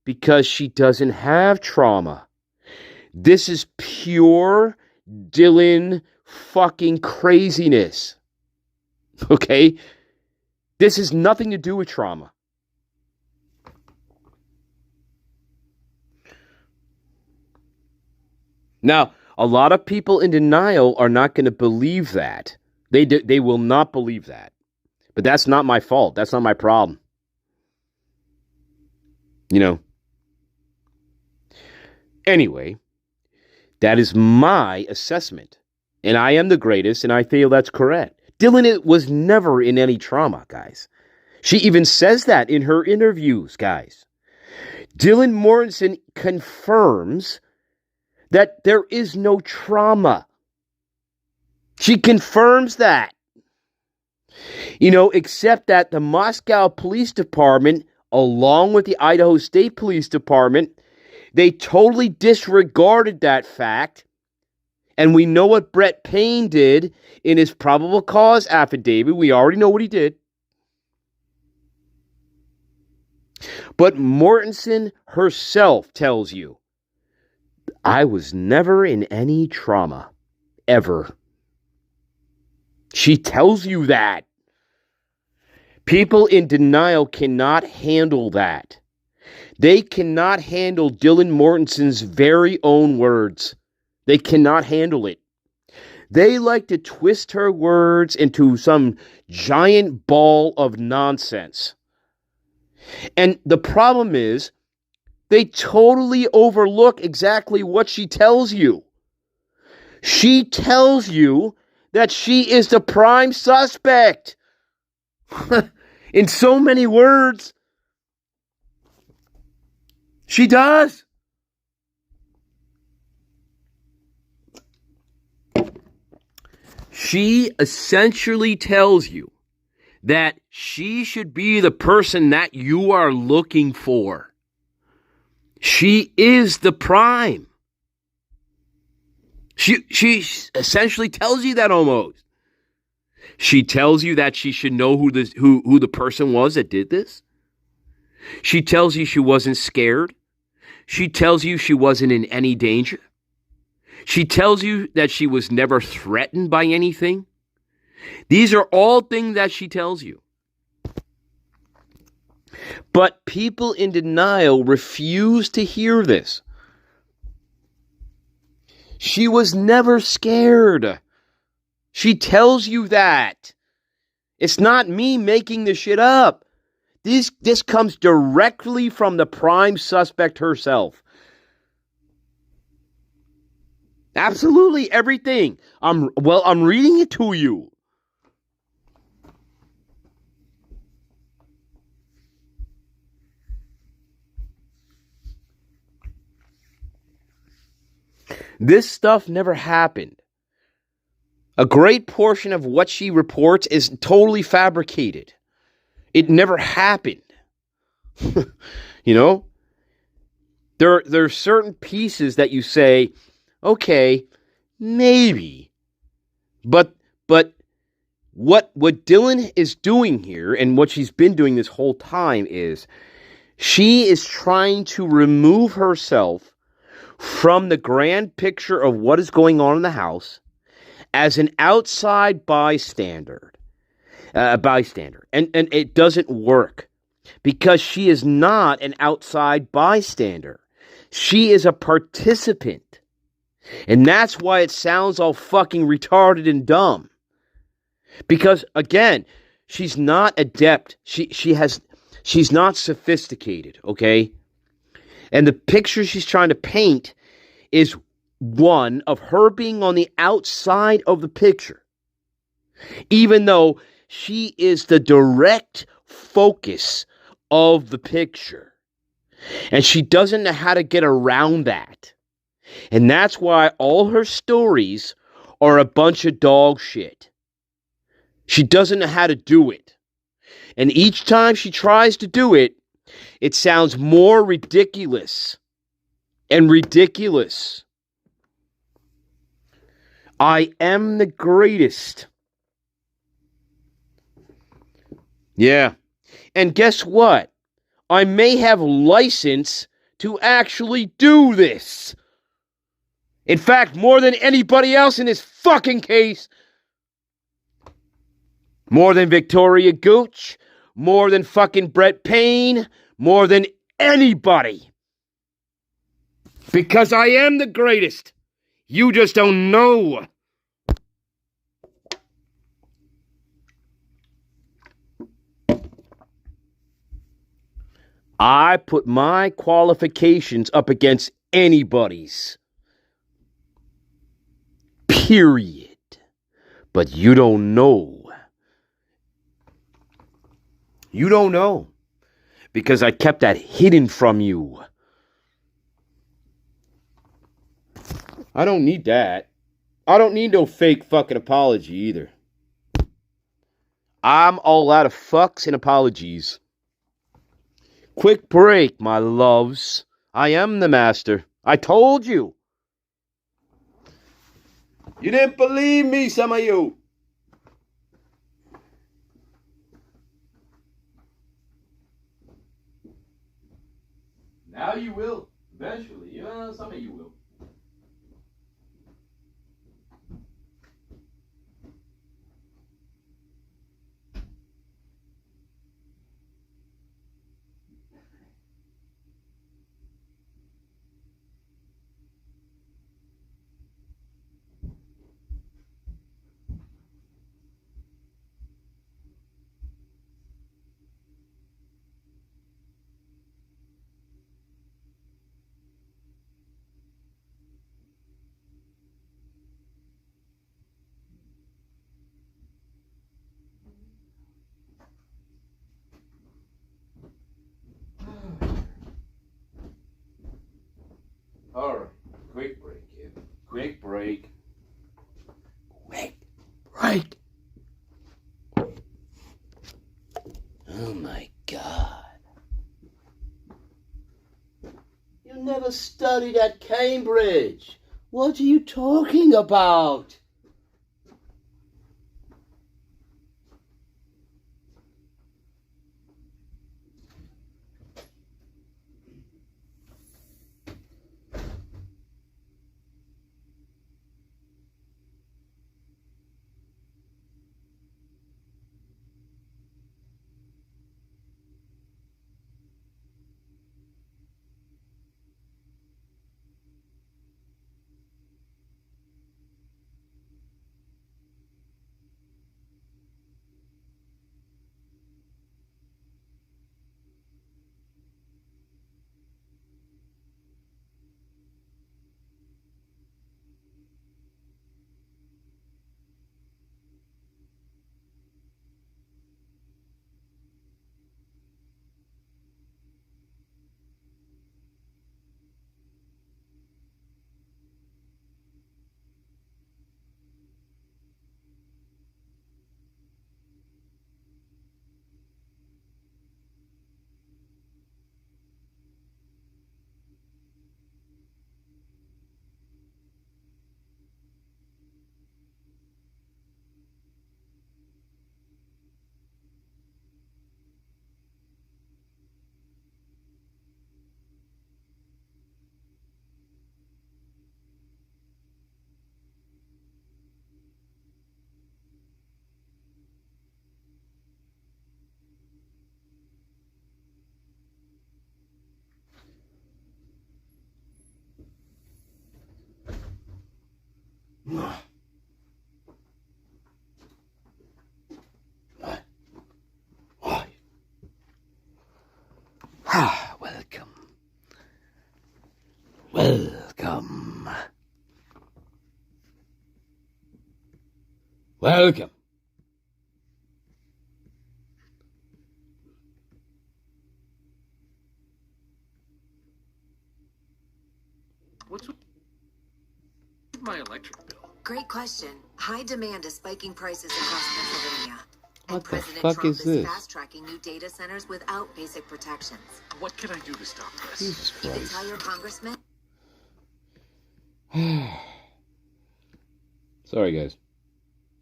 Because she doesn't have trauma. This is pure Dylan fucking craziness. Okay? This has nothing to do with trauma. Now, a lot of people in denial are not going to believe that. They will not believe that. But that's not my fault. That's not my problem. You know. Anyway, that is my assessment. And I am the greatest, and I feel that's correct. Dylan was never in any trauma, guys. She even says that in her interviews, guys. Dylan Mortensen confirms that there is no trauma. She confirms that. You know, except that the Moscow Police Department, along with the Idaho State Police Department, they totally disregarded that fact. And we know what Brett Payne did in his probable cause affidavit. We already know what he did. But Mortensen herself tells you, I was never in any trauma, ever. She tells you that. People in denial cannot handle that. They cannot handle Dylan Mortensen's very own words. They cannot handle it. They like to twist her words into some giant ball of nonsense. And the problem is, they totally overlook exactly what she tells you. She tells you that she is the prime suspect. In so many words. She does. She essentially tells you that she should be the person that you are looking for. She is the prime. She essentially tells you that almost. She tells you that she should know who the person was that did this. She tells you she wasn't scared. She tells you she wasn't in any danger. She tells you that she was never threatened by anything. These are all things that she tells you. But people in denial refuse to hear this. She was never scared. She tells you that. It's not me making this shit up. This comes directly from the prime suspect herself. Absolutely everything. I'm reading it to you. This stuff never happened. A great portion of what she reports is totally fabricated. It never happened. You know? There are certain pieces that you say, okay, maybe. But what Dylan is doing here, and what she's been doing this whole time, is she is trying to remove herself from the grand picture of what is going on in the house as an outside bystander. And it doesn't work because she is not an outside bystander. She is a participant. And that's why it sounds all fucking retarded and dumb. Because, again, she's not adept. She's not sophisticated, okay? And the picture she's trying to paint is one of her being on the outside of the picture. Even though she is the direct focus of the picture. And she doesn't know how to get around that. And that's why all her stories are a bunch of dog shit. She doesn't know how to do it. And each time she tries to do it, it sounds more ridiculous and ridiculous. I am the greatest. Yeah. And guess what? I may have license to actually do this. In fact, more than anybody else in this fucking case. More than Victoria Gooch. More than fucking Brett Payne. More than anybody. Because I am the greatest. You just don't know. I put my qualifications up against anybody's. Period. But you don't know. You don't know. Because I kept that hidden from you. I don't need that. I don't need no fake fucking apology either. I'm all out of fucks and apologies. Quick break, my loves. I am the master. I told you. You didn't believe me, some of you. Now you will. Eventually. Yeah, some of you will. All right, quick break, kid. Quick break. Quick break. Oh my God. You never studied at Cambridge. What are you talking about? Welcome. Welcome. Welcome. What's with my electric bill? Great question. High demand is spiking prices across Pennsylvania. What And the President fuck Trump is this? fast-tracking new data centers without basic protections. What can I do to stop this? Jesus You can Christ. tell your congressman. Sorry, guys.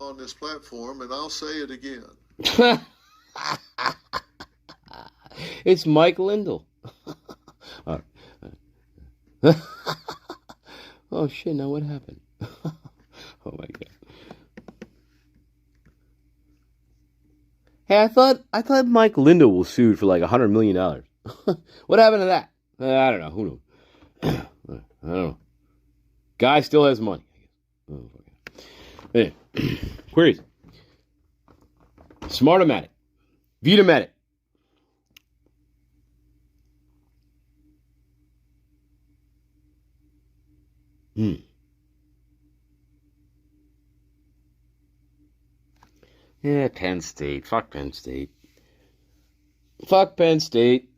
On this platform, and I'll say it again. It's Mike Lindell. All right. Oh shit! Now what happened? Oh my god! Hey, I thought Mike Lindell was sued for like $100 million. What happened to that? I don't know. Who knows? I don't know. Guy still has money. I guess. Oh, anyway. Queries. Smartomatic. Vitamatic. Yeah, Penn State. Fuck Penn State. Fuck Penn State.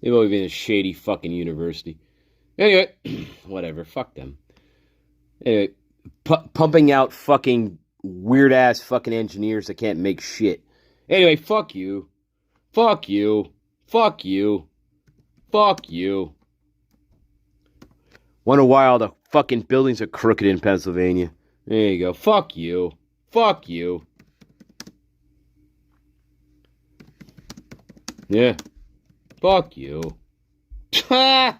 They've always been a shady fucking university. Anyway, whatever. Fuck them. Anyway, pumping out fucking weird-ass fucking engineers that can't make shit. Anyway, fuck you. Fuck you. Fuck you. Fuck you. Wonder why all the fucking buildings are crooked in Pennsylvania. There you go. Fuck you. Fuck you. Yeah. Fuck you. Ha!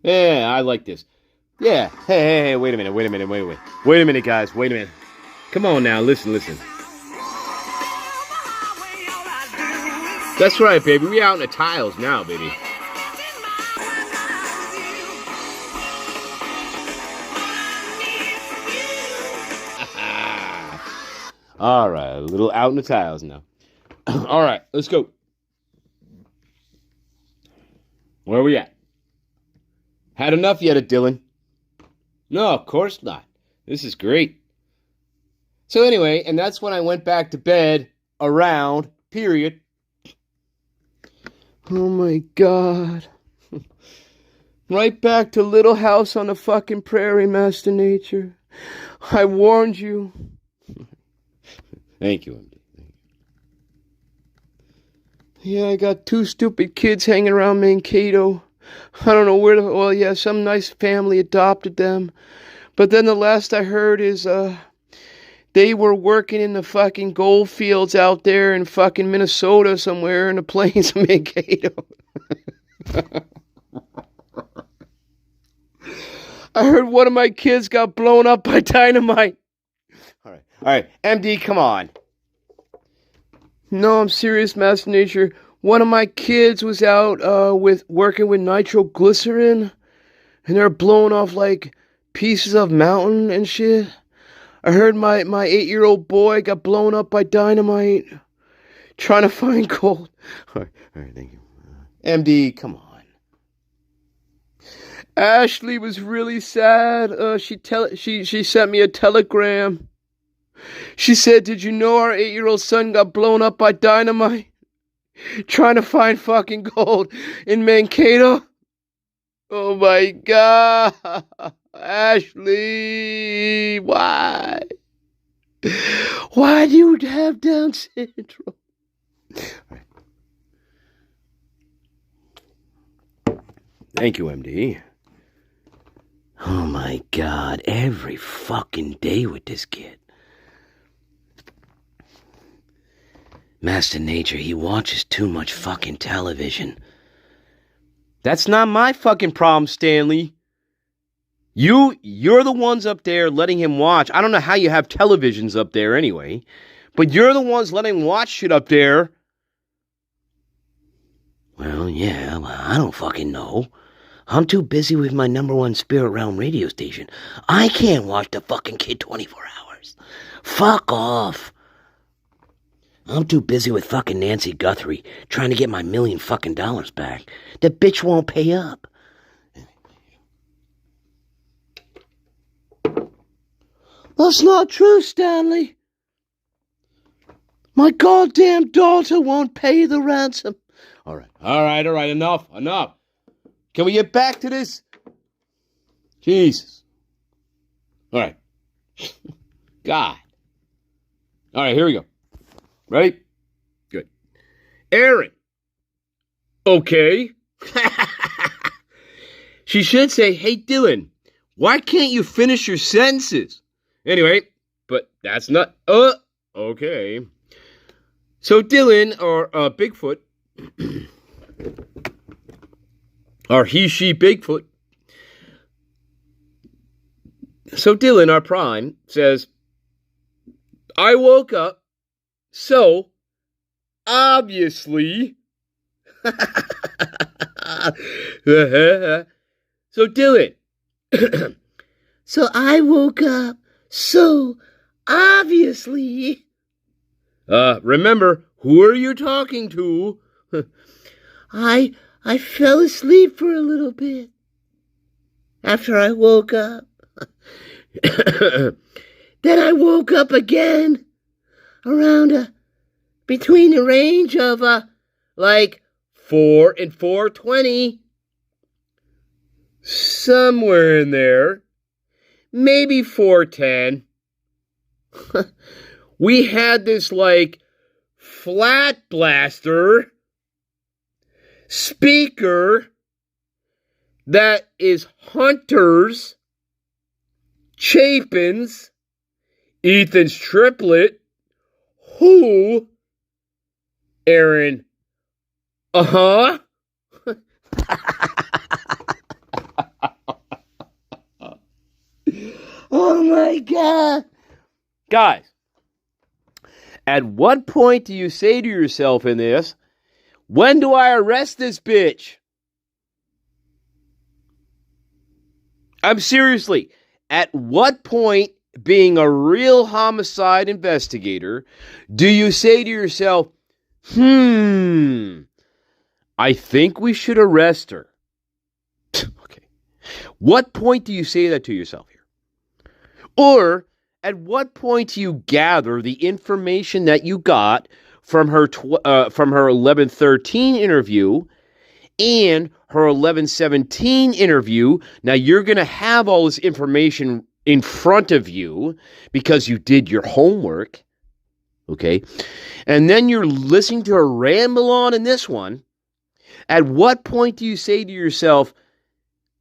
Yeah, I like this. Yeah. Hey, wait a minute, wait a minute, guys, wait a minute. Come on now, listen. That's right, baby. We out in the tiles now, baby. All right, a little out in the tiles now. All right, let's go. Where are we at? Had enough yet, Dylan? No, of course not. This is great. So anyway, and that's when I went back to bed around, period. Oh my God. Right back to Little House on the fucking Prairie, MasterNature. I warned you. Thank you, MD. Yeah, I got two stupid kids hanging around Mankato. I don't know where to... Well, yeah, some nice family adopted them. But then the last I heard is, they were working in the fucking gold fields out there in fucking Minnesota somewhere in the plains of Mankato. I heard one of my kids got blown up by dynamite. All right, MD, come on. No, I'm serious, MasterNature. One of my kids was out working with nitroglycerin, and they're blowing off like pieces of mountain and shit. I heard my 8-year-old boy got blown up by dynamite trying to find gold. All right, thank you. MD, come on. Ashley was really sad. She sent me a telegram. She said, "Did you know our 8-year-old son got blown up by dynamite trying to find fucking gold in Mankato?" Oh my God. Ashley, why? Why do you have Down syndrome? Right. Thank you, MD. Oh my God, every fucking day with this kid. MasterNature, he watches too much fucking television. That's not my fucking problem, Stanley. You're the ones up there letting him watch. I don't know how you have televisions up there anyway, but you're the ones letting him watch shit up there. Well, yeah, well, I don't fucking know. I'm too busy with my #1 Spirit Realm radio station. I can't watch the fucking kid 24 hours. Fuck off. I'm too busy with fucking Nancy Guthrie trying to get my $1 million fucking back. The bitch won't pay up. That's not true, Stanley. My goddamn daughter won't pay the ransom. All right, enough. Can we get back to this? Jesus. All right. God. All right, here we go. Ready? Good. Aaron. Okay. She should say, hey, Dylan, why can't you finish your sentences? Anyway, but that's not, okay. So Dylan, or Bigfoot, or he, she, Bigfoot. So Dylan, our prime, says, I woke up, so, obviously, so Dylan, so I woke up, so, obviously, remember, who are you talking to? I fell asleep for a little bit after I woke up. Then I woke up again around between the range of like 4 and 4:20, somewhere in there, maybe 4:10. We had this like flat blaster speaker that is Hunter's, Chapin's, Ethan's triplet. Who? Aaron. Uh-huh. Oh my God. Guys, at what point do you say to yourself in this, when do I arrest this bitch? I'm seriously, at what point, being a real homicide investigator, do you say to yourself, I think we should arrest her? Okay. What point do you say that to yourself here? Or at what point do you gather the information that you got from her 11:13 interview and her 11:17 interview? Now you're going to have all this information in front of you because you did your homework, okay? And then you're listening to her ramble on in this one. At what point do you say to yourself,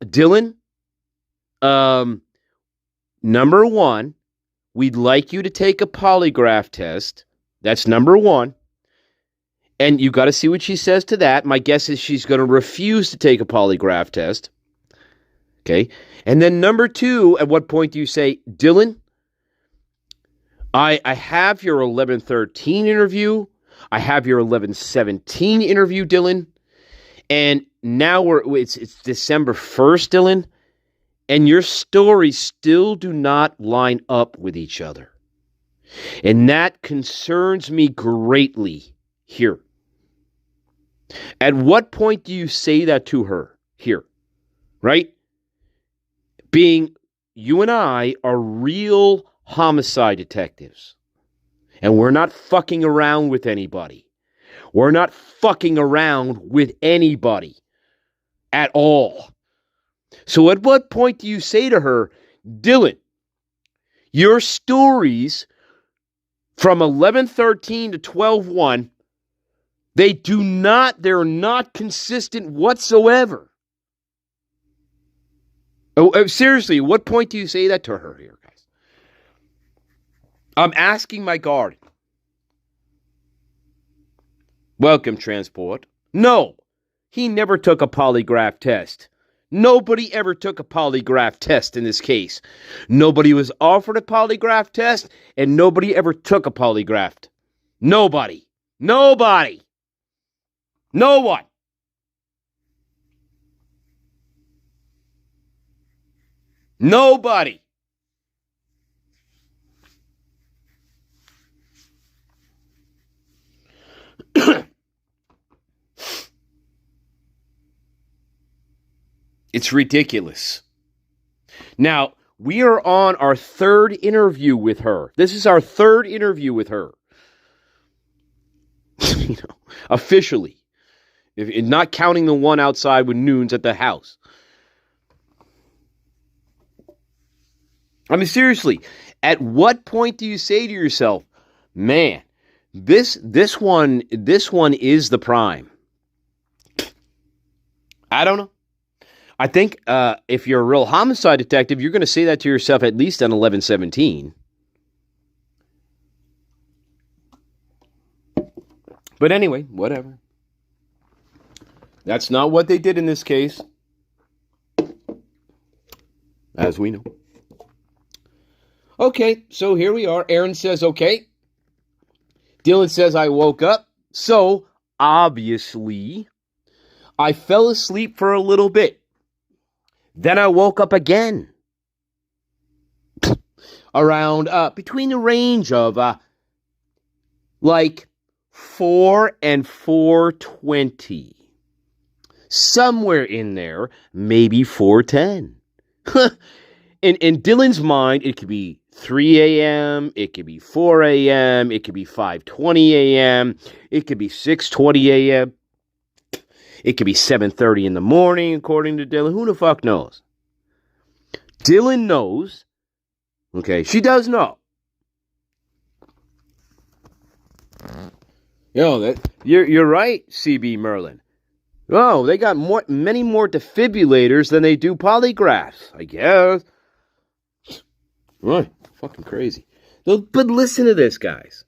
Dylan, number one, we'd like you to take a polygraph test. That's number one. And you got to see what she says to that. My guess is she's going to refuse to take a polygraph test. Okay. And then number two, at what point do you say, Dylan, I have your 11:13 interview. I have your 11:17 interview, Dylan. And now it's December 1st, Dylan. And your stories still do not line up with each other. And that concerns me greatly here. At what point do you say that to her here? Right? Being you and I are real homicide detectives. And we're not fucking around with anybody. We're not fucking around with anybody at all. So at what point do you say to her, Dylan, your stories from 11:13 to 12:1, they're not consistent whatsoever. Seriously, what point do you say that to her here, guys? I'm asking my guard. Welcome, transport. No, he never took a polygraph test. Nobody ever took a polygraph test in this case. Nobody was offered a polygraph test, and nobody ever took a polygraph. Nobody. No one. Nobody. It's ridiculous. Now, we are on our third interview with her. This is our third interview with her. Officially. If not counting the one outside with Noons at the house. I mean, seriously, at what point do you say to yourself, man, this one is the prime? I don't know. I think if you're a real homicide detective, you're going to say that to yourself at least on 11/17. But anyway, whatever. That's not what they did in this case, as we know. Okay, so here we are. Aaron says, okay. Dylan says, I woke up. So, obviously, I fell asleep for a little bit. Then I woke up again. Around, between the range of, 4 and 4:20. Somewhere in there, maybe 4:10. In Dylan's mind, it could be 3 a.m., it could be 4 a.m., it could be 5:20 a.m., it could be 6:20 a.m., it could be 7:30 in the morning, according to Dylan. Who the fuck knows? Dylan knows. Okay, she does know. You're right, CB Merlin. Oh, they got many more defibrillators than they do polygraphs, I guess. Right, fucking crazy. But listen to this, guys.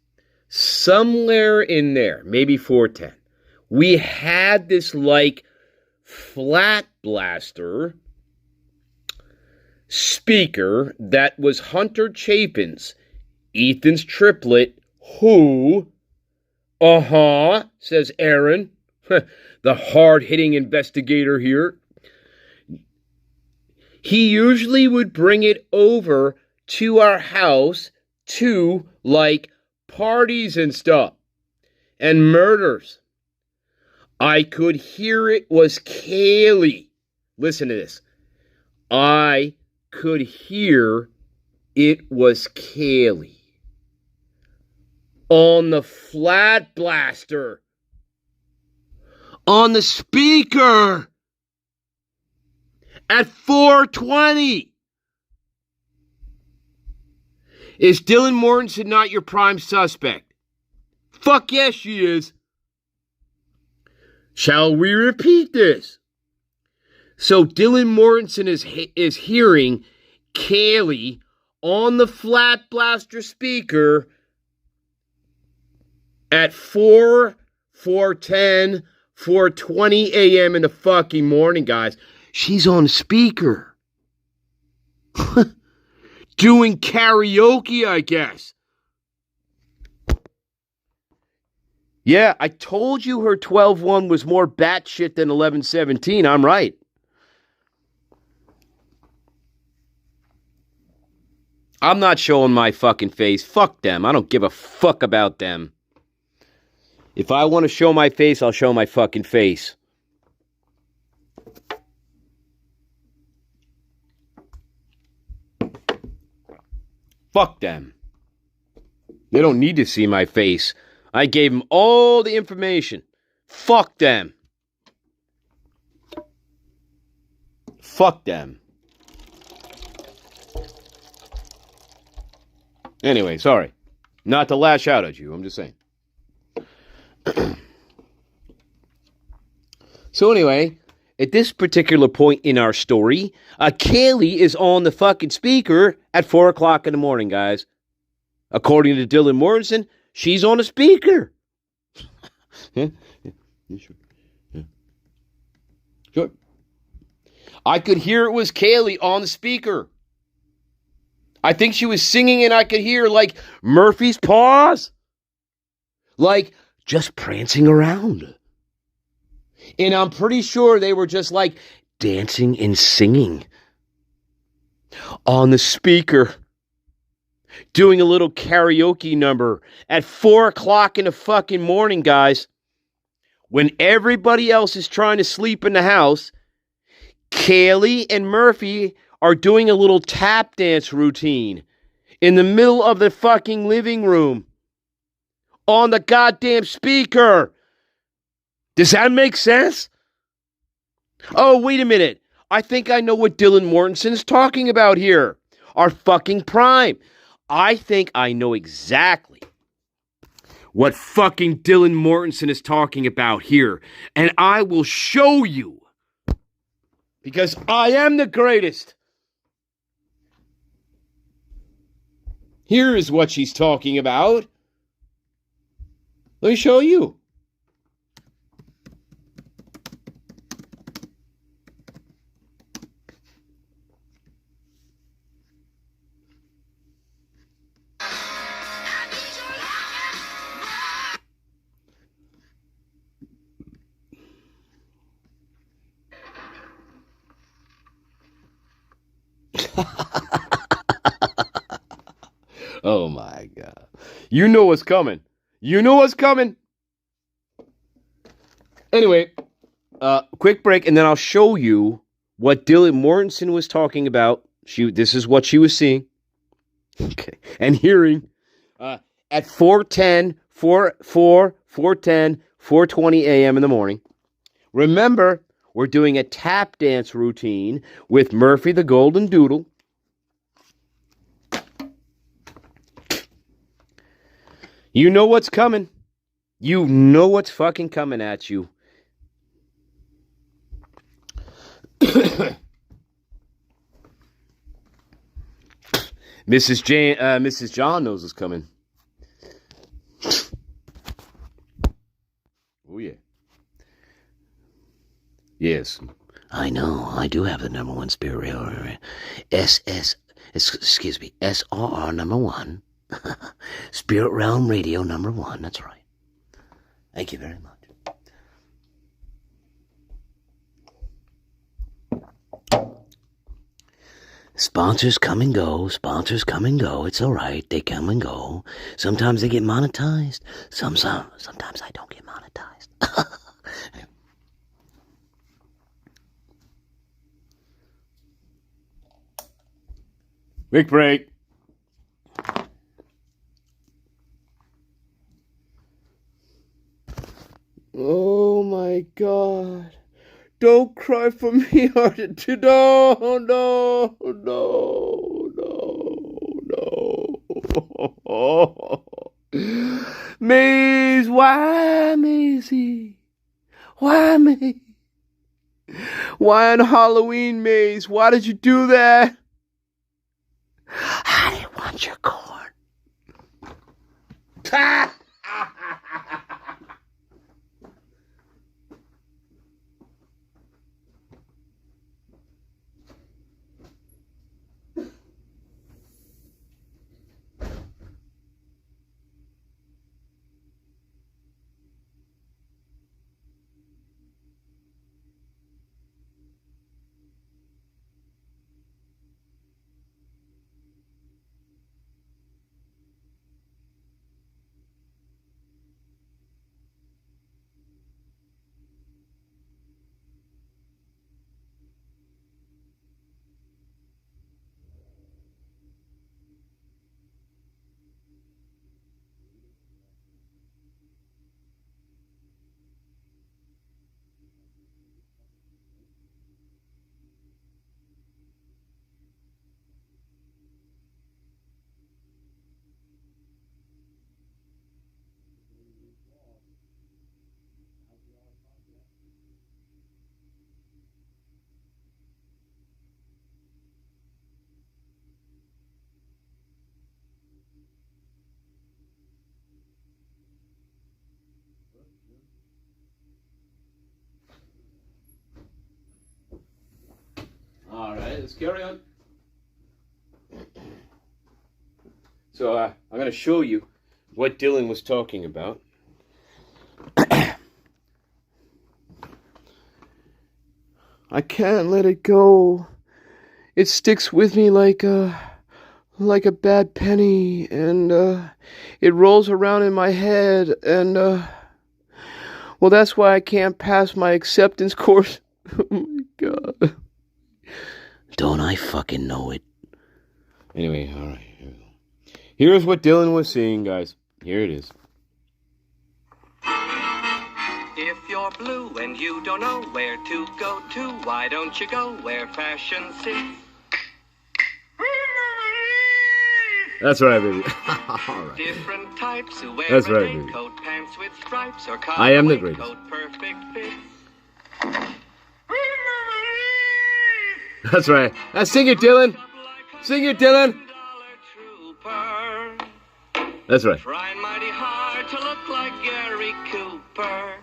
Somewhere in there, maybe 4:10, we had this flat blaster speaker that was Hunter Chapin's, Ethan's triplet, who, says Aaron, the hard-hitting investigator here. He usually would bring it over to our house to, parties and stuff, and murders. I could hear it was Kaylee. Listen to this. I could hear it was Kaylee. On the flat blaster. On the speaker. At 4:20. Is Dylan Mortensen not your prime suspect? Fuck yes, she is. Shall we repeat this? So Dylan Mortensen is hearing Kaylee on the flat blaster speaker at 4:10, 4:20 a.m. in the fucking morning, guys. She's on speaker. Doing karaoke, I guess. Yeah, I told you her 12-1 was more batshit than 11-17. I'm right. I'm not showing my fucking face. Fuck them. I don't give a fuck about them. If I want to show my face, I'll show my fucking face. Fuck them. They don't need to see my face. I gave them all the information. Fuck them. Fuck them. Anyway, sorry. Not to lash out at you, I'm just saying. So anyway, at this particular point in our story, Kaylee is on the fucking speaker at 4 o'clock in the morning, guys. According to Dylan Morrison, she's on a speaker. Yeah, sure. Yeah. Sure. I could hear it was Kaylee on the speaker. I think she was singing and I could hear Murphy's Paws. Just prancing around. And I'm pretty sure they were just dancing and singing. on the speaker, doing a little karaoke number at 4 o'clock in the fucking morning, guys. When everybody else is trying to sleep in the house, Kaylee and Murphy are doing a little tap dance routine in the middle of the fucking living room on the goddamn speaker. Does that make sense? Oh, wait a minute. I think I know what Dylan Mortensen's talking about here. Our fucking prime. I think I know exactly what fucking Dylan Mortensen is talking about here. And I will show you. Because I am the greatest. Here is what she's talking about. Let me show you. Oh my God. You know what's coming. You know what's coming. Anyway, quick break, and then I'll show you what Dylan Mortensen was talking about. This is what she was seeing. Okay. And hearing at 4:10, 4:20 a.m. in the morning. Remember, we're doing a tap dance routine with Murphy the Golden Doodle. You know what's coming. You know what's fucking coming at you. Mrs. John knows what's coming. Oh, yeah. Yes. I know. I do have the number one spirit rail. SRR number one. Spirit Realm Radio number one. That's right. Thank you very much. Sponsors come and go. Sponsors come and go. It's all right. They come and go. Sometimes they get monetized. Sometimes I don't get monetized. Quick break. Oh my God. Don't cry for me, Artie. No. Maze, why, Maisie? Why me? Why on Halloween, Maze? Why did you do that? I didn't want your corn. All right, let's carry on. So I'm going to show you what Dylan was talking about. I can't let it go. it sticks with me like a bad penny, and it rolls around in my head, and well, that's why I can't pass my acceptance course. Oh my God. Don't I fucking know it? Anyway, all right. Here we go. Here's what Dylan was saying, guys. Here it is. If you're blue and you don't know where to go to, why don't you go where fashion sits? That's right, baby. All right. Different types who wear That's a right, baby. coat, pants with stripes, or I am the greatest. coat, perfect fits. That's right. Now sing it, Dylan. Sing it, Dylan. That's right. Trying mighty hard to look like Gary Cooper.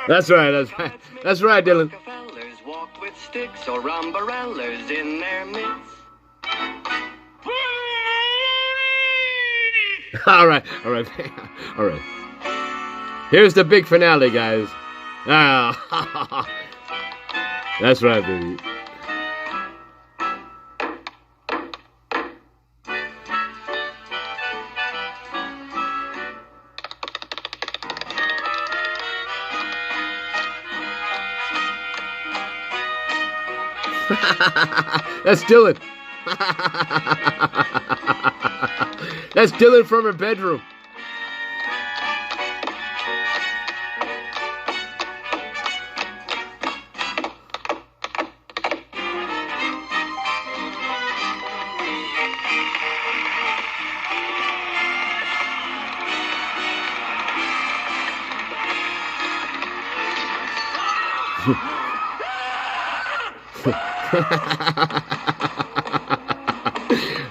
That's right. That's right. That's right, Dylan. Rockefellers walk with sticks or umbrellas in their midst. All right. All right. All right. Here's the big finale, guys. Ah. That's right, baby. That's Dylan. That's Dylan from her bedroom.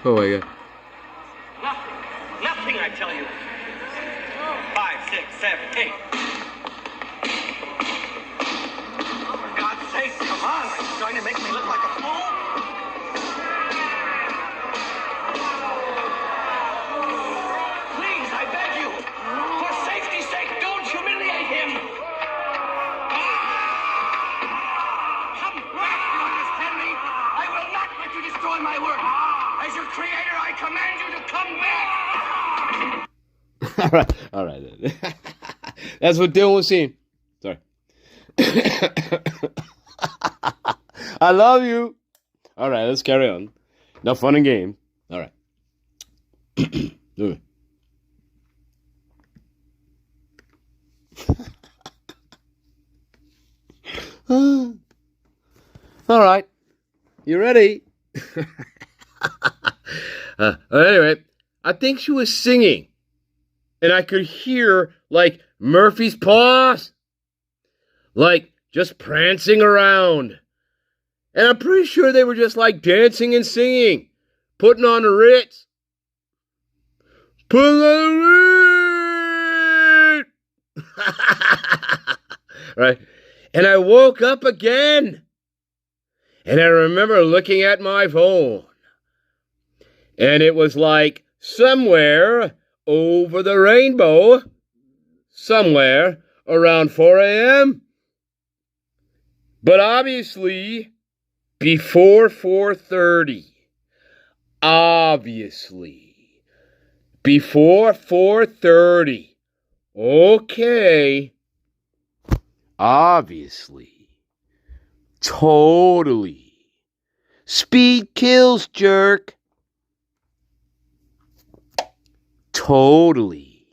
Oh my God. Nothing, I tell you. 5, 6, 7, 8. For God's sake, come on. Are you trying to make me look like a fool? Please, I beg you. For safety's sake, don't humiliate him. Come back, you understand me? I will not let you destroy my work. As your creator, I command you to come back. All right. That's what Dylan was saying. Sorry. I love you. All right, let's carry on. No fun and game. All right. Do it. All right. You ready? Anyway, I think she was singing. And I could hear, like, Murphy's paws. Like, just prancing around. And I'm pretty sure they were just, like, dancing and singing. Putting on the Ritz. Putting on the Ritz! Right? And I woke up again. And I remember looking at my phone. And it was like somewhere over the rainbow, somewhere around 4 a.m. But obviously, before 4:30. Obviously. Before 4:30. Okay. Obviously. Totally. Speed kills, jerk. Totally.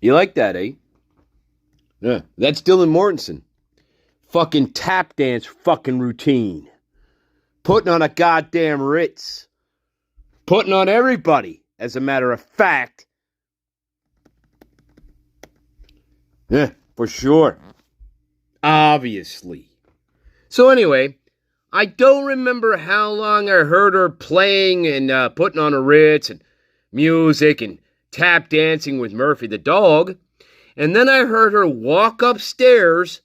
You like that, eh? Yeah, that's Dylan Mortensen. Fucking tap dance fucking routine. Putting on a goddamn Ritz. Putting on everybody, as a matter of fact. Yeah, for sure. Obviously. So anyway, I don't remember how long I heard her playing and putting on a Ritz and music and tap dancing with Murphy the dog. And then I heard her walk upstairs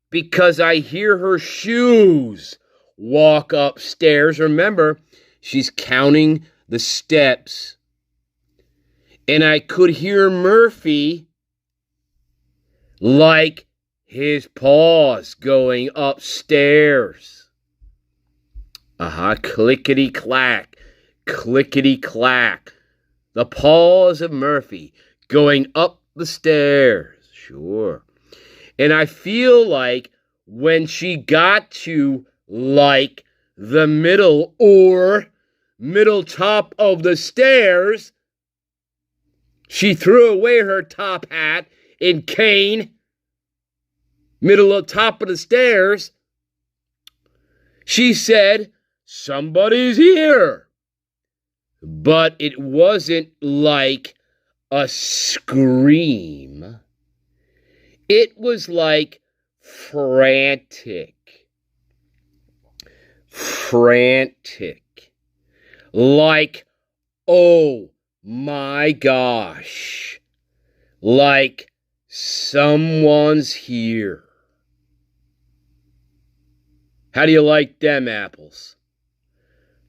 because I hear her shoes walk upstairs. Remember, she's counting the steps. And I could hear Murphy like his paws going upstairs. Clickety-clack, clickety-clack. The paws of Murphy going up the stairs. Sure. And I feel like when she got to, like, the middle top of the stairs, she threw away her top hat and cane, top of the stairs. She said, "Somebody's here." But it wasn't like a scream. It was like frantic. Like, oh my gosh. Like, someone's here. How do you like them apples?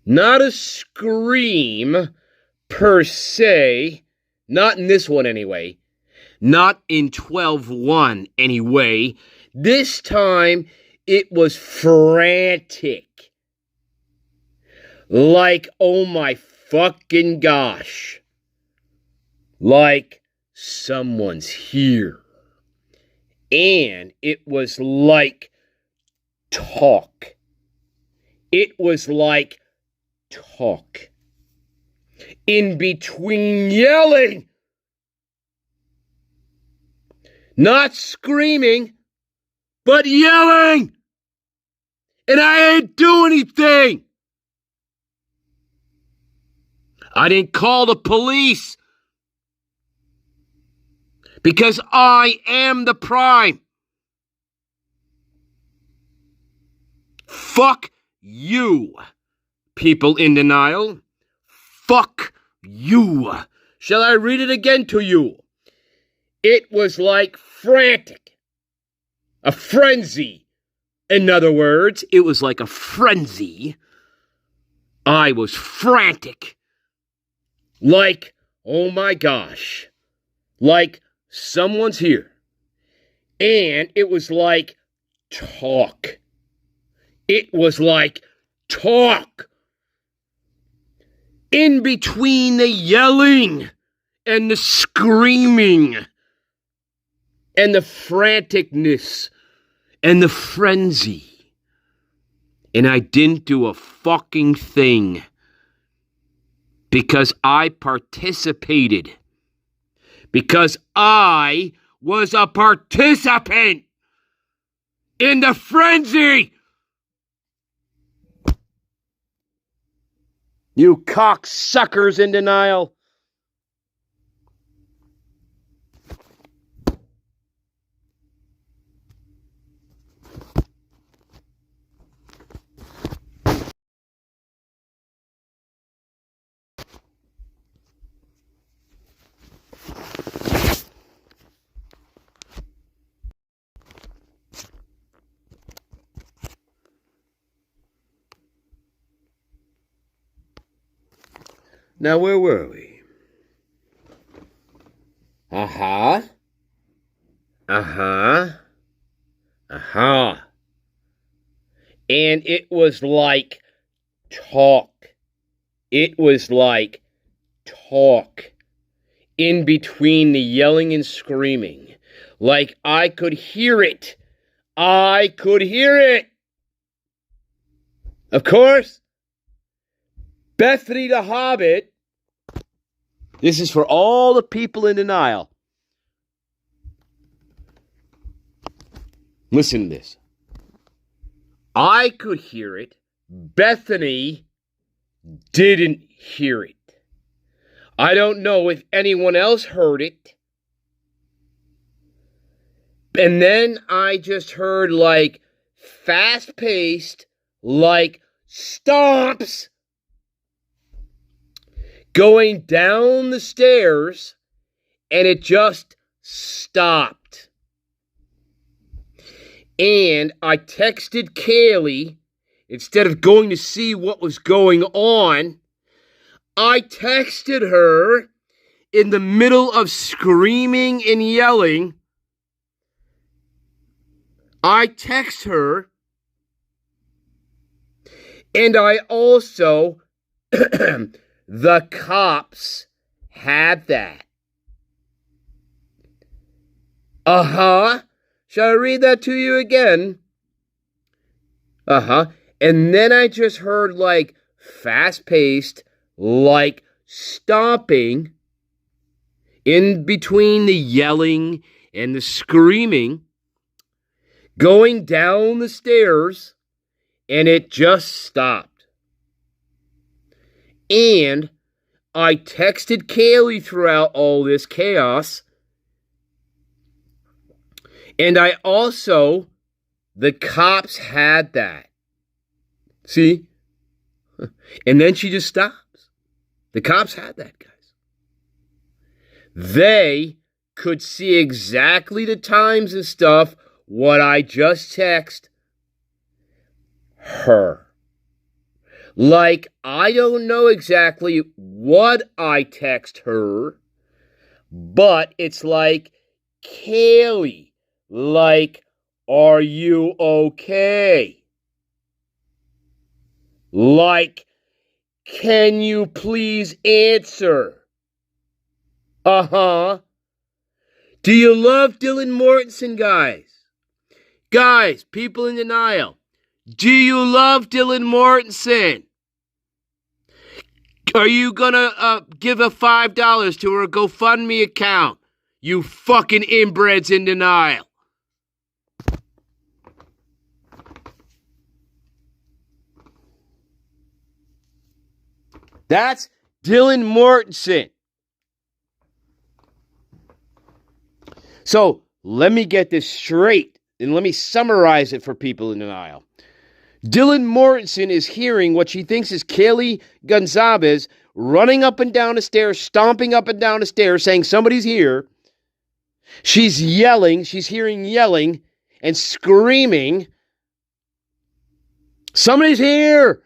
Not a scream per se. Not in this one anyway. Not in 12-1 anyway. This time it was frantic. Like, oh my fucking gosh. Like, someone's here. And it was like talk. It was like talk. In between yelling. Not screaming, but yelling. And I didn't do anything. I didn't call the police. Because I am the prime. Fuck you, people in denial. Fuck you. Shall I read it again to you? It was like frantic. A frenzy. In other words, it was like a frenzy. I was frantic. Like, oh my gosh. Like, someone's here. And it was like talk. It was like talk. In between the yelling and the screaming and the franticness and the frenzy. And I didn't do a fucking thing because I participated. Because I was a participant in the frenzy. You cocksuckers in denial. Now, where were we? Uh-huh. And it was like talk. It was like talk. In between the yelling and screaming. Like I could hear it. I could hear it. Of course, Bethany the Hobbit. This is for all the people in denial. Listen to this. I could hear it. Bethany didn't hear it. I don't know if anyone else heard it. And then I just heard like fast-paced, like stomps going down the stairs, and it just stopped. And I texted Kaylee, instead of going to see what was going on, I texted her in the middle of screaming and yelling, I text her, and I also, the cops had that. Uh-huh. Shall I read that to you again? Uh-huh. And then I just heard, like, fast-paced, like, stomping in between the yelling and the screaming, going down the stairs, and it just stopped. And I texted Kaylee throughout all this chaos, and I also, the cops had that. See? And then she just stops. The cops had that, guys. They could see exactly the times and stuff, what I just texted her. Like, I don't know exactly what I text her, but it's like, Kaylee, like, are you okay? Like, can you please answer? Uh-huh. Do you love Dylan Mortensen, guys? Guys, people in denial. Do you love Dylan Mortensen? Are you gonna give a $5 to her GoFundMe account? You fucking inbreds in denial. That's Dylan Mortensen. So, let me get this straight, and let me summarize it for people in denial. Dylan Mortensen is hearing what she thinks is Kaylee Gonzalez running up and down the stairs, stomping up and down the stairs, saying somebody's here. She's yelling. She's hearing yelling and screaming. Somebody's here.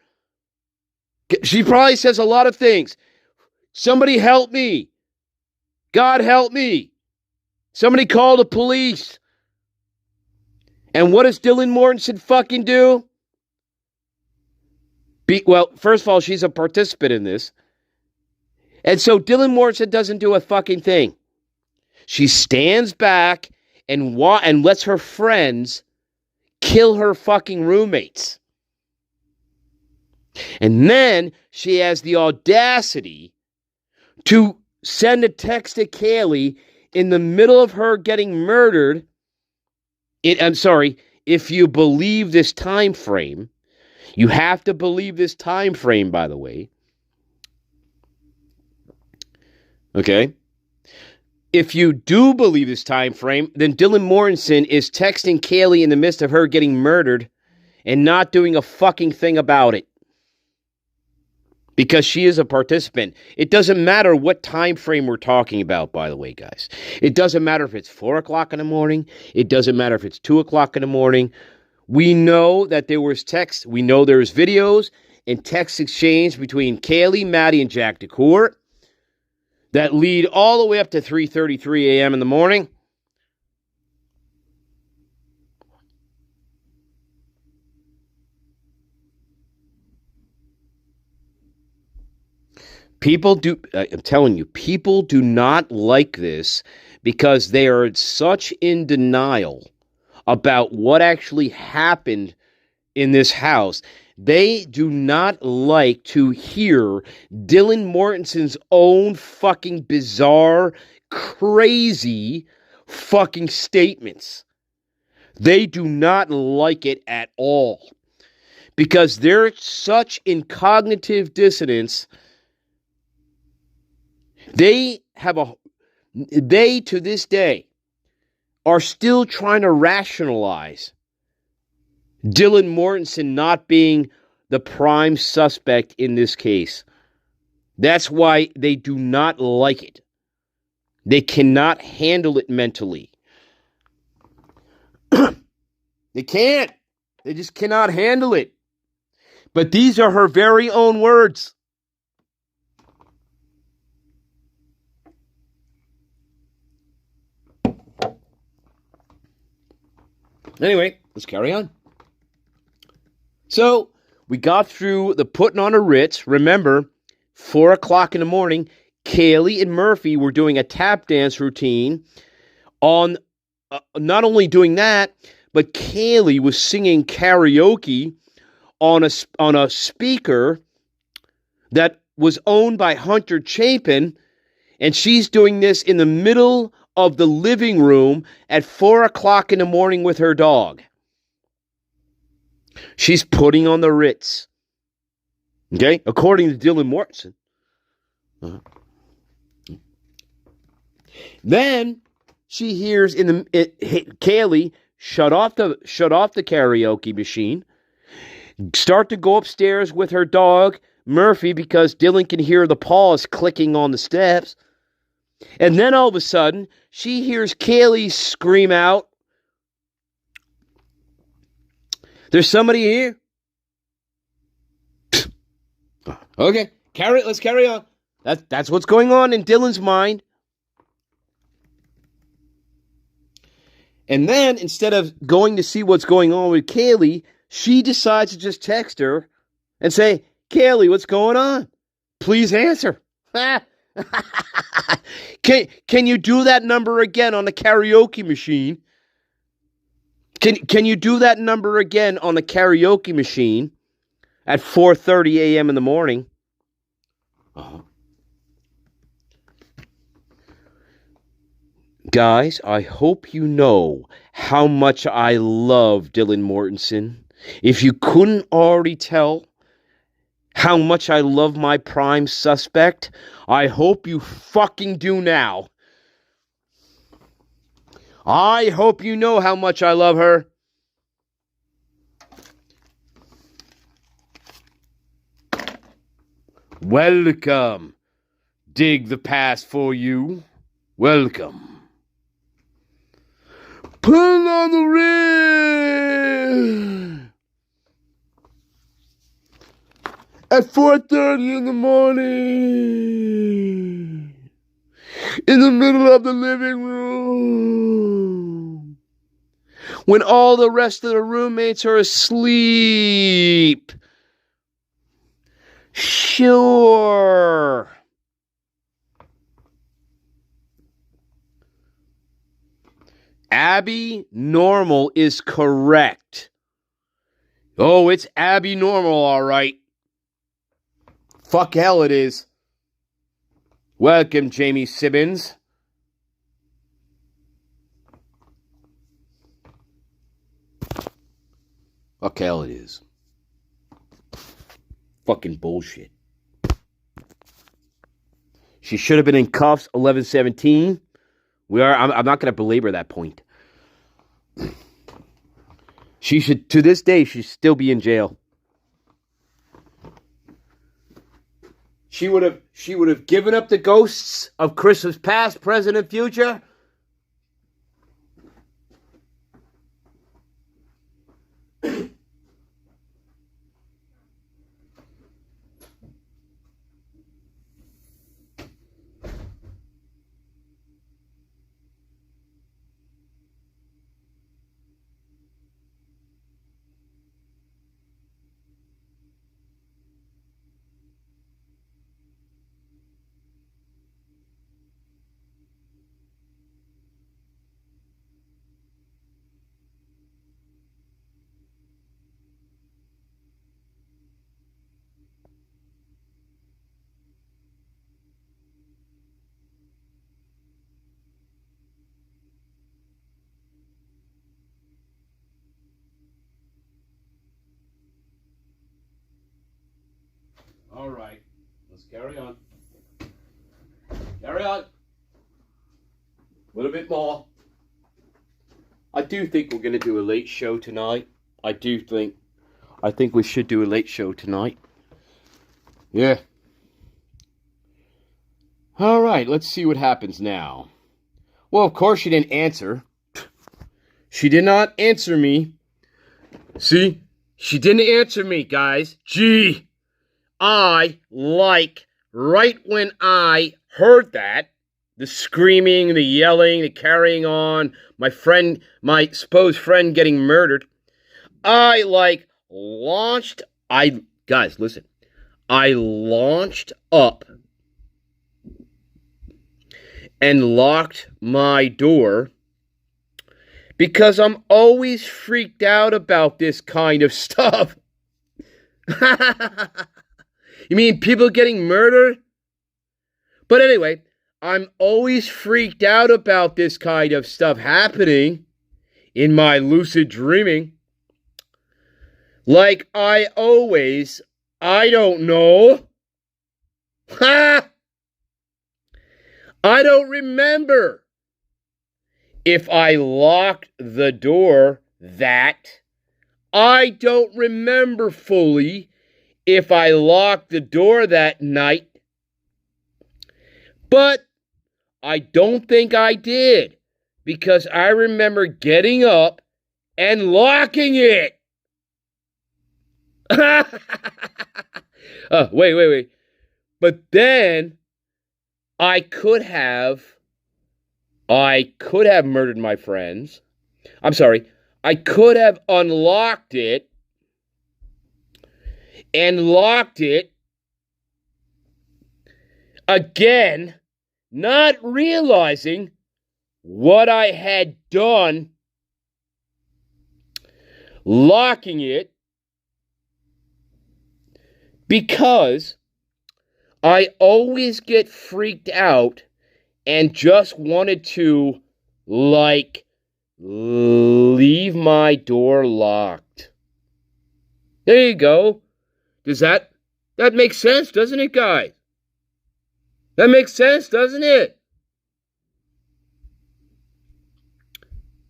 She probably says a lot of things. Somebody help me. God help me. Somebody call the police. And what does Dylan Mortensen fucking do? Well, first of all, she's a participant in this. And so Dylan Mortensen doesn't do a fucking thing. She stands back and lets her friends kill her fucking roommates. And then she has the audacity to send a text to Kaylee in the middle of her getting murdered. If you believe this time frame, you have to believe this time frame, by the way. Okay? If you do believe this time frame, then Dylan Mortensen is texting Kaylee in the midst of her getting murdered and not doing a fucking thing about it. Because she is a participant. It doesn't matter what time frame we're talking about, by the way, guys. It doesn't matter if it's 4 o'clock in the morning. It doesn't matter if it's 2 o'clock in the morning. We know that there was text. We know there was videos and text exchange between Kaylee, Maddie, and Jack DeCourt that lead all the way up to 3:33 a.m. in the morning. I'm telling you, people do not like this because they are such in denial about what actually happened in this house. They do not like to hear Dylan Mortensen's own fucking bizarre, crazy fucking statements. They do not like it at all because they're such in cognitive dissonance. They to this day are still trying to rationalize Dylan Mortensen not being the prime suspect in this case. That's why they do not like it. They cannot handle it mentally. They can't. They just cannot handle it. But these are her very own words. Anyway, let's carry on. So we got through the putting on a Ritz. Remember, 4 o'clock in the morning, Kaylee and Murphy were doing a tap dance routine. On not only doing that, but Kaylee was singing karaoke on a speaker that was owned by Hunter Chapin, and she's doing this in the middle of the living room at 4 o'clock in the morning with her dog. She's putting on the Ritz. Okay? According to Dylan Mortensen. Then she hears Kaylee shut off the karaoke machine, start to go upstairs with her dog, Murphy, because Dylan can hear the paws clicking on the steps. And then all of a sudden, she hears Kaylee scream out, "There's somebody here." Okay, let's carry on. That's what's going on in Dylan's mind. And then, instead of going to see what's going on with Kaylee, she decides to just text her and say, "Kaylee, what's going on? Please answer." Can you do that number again on the karaoke machine? Can you do that number again on the karaoke machine at 4:30 a.m. in the morning? Guys, I hope you know how much I love Dylan Mortensen. If you couldn't already tell how much I love my prime suspect, I hope you fucking do now. I hope you know how much I love her. Welcome. Dig the past for you. Welcome. Put on the ring at 4:30 in the morning in the middle of the living room when all the rest of the roommates are asleep. Sure. Abby Normal is correct. Oh, it's Abby Normal, all right. Fuck hell it is. Welcome, Jamie Simmons. Fuck hell it is. Fucking bullshit. She should have been in cuffs 11/17. I'm not going to belabor that point. She should, to this day, she should still be in jail. She would have given up the ghosts of Christmas past, present, and future. All right, let's carry on. Carry on. A little bit more. I do think we're going to do a late show tonight. I think we should do a late show tonight. Yeah. All right, let's see what happens now. Well, of course she didn't answer. She did not answer me. See? She didn't answer me, guys. Gee. Right when I heard that, the screaming, the yelling, the carrying on, my supposed friend getting murdered, I launched. Guys, listen. I launched up and locked my door because I'm always freaked out about this kind of stuff. You mean people getting murdered? But anyway, I'm always freaked out about this kind of stuff happening in my lucid dreaming. Like I don't know. Ha! I don't remember if I locked the door that. I don't remember fully if I locked the door that night. But I don't think I did, because I remember getting up and locking it. Wait. But then I could have murdered my friends. I'm sorry. I could have unlocked it and locked it again, not realizing what I had done, locking it, because I always get freaked out and just wanted to, leave my door locked. There you go. Does that make sense, doesn't it, guys? That makes sense, doesn't it?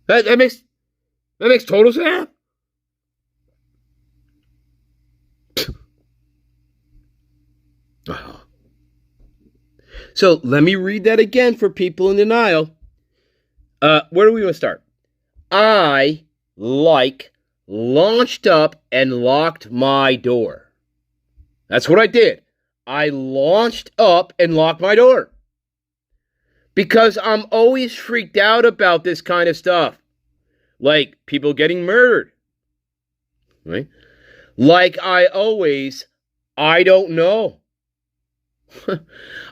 That makes total sense. So let me read that again for people in denial. Where do we want to start? I launched up and locked my door. That's what I did. I launched up and locked my door. Because I'm always freaked out about this kind of stuff. Like people getting murdered. Right? I don't know.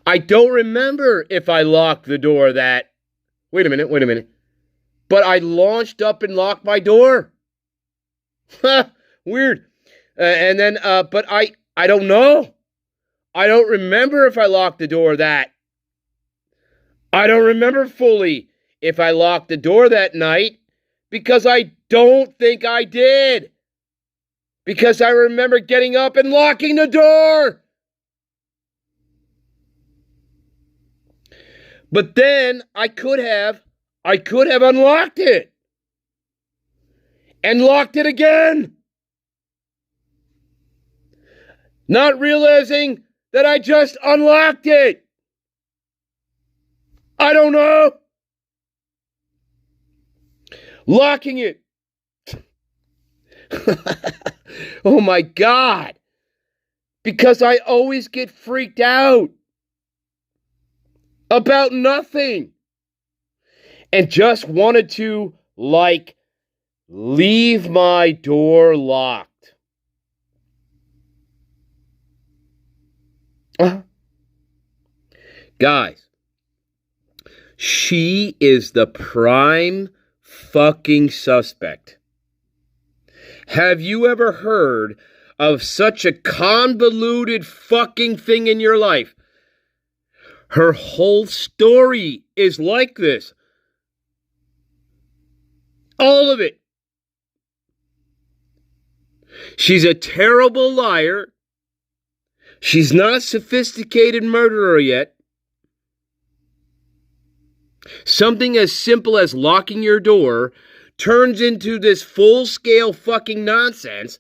I don't remember if I locked the door that... Wait a minute. But I launched up and locked my door. Weird. But I don't know. I don't remember if I locked the door that. I don't remember fully if I locked the door that night, because I don't think I did. Because I remember getting up and locking the door. But then I could have unlocked it and locked it again, not realizing that I just unlocked it. I don't know. Locking it. Oh my God. Because I always get freaked out about nothing. And just wanted to, leave my door locked. Guys, she is the prime fucking suspect. Have you ever heard of such a convoluted fucking thing in your life? Her whole story is like this. All of it. She's a terrible liar. She's not a sophisticated murderer yet. Something as simple as locking your door turns into this full-scale fucking nonsense.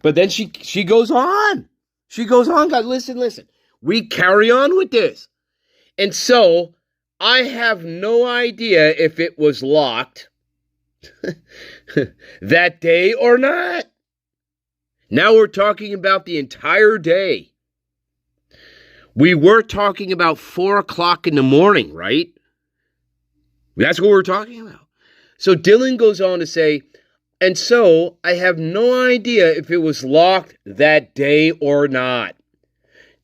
But then she goes on. She goes on, God, listen. We carry on with this. And so, I have no idea if it was locked that day or not. Now we're talking about the entire day. We were talking about 4 o'clock in the morning, right? That's what we're talking about. So Dylan goes on to say, and so I have no idea if it was locked that day or not.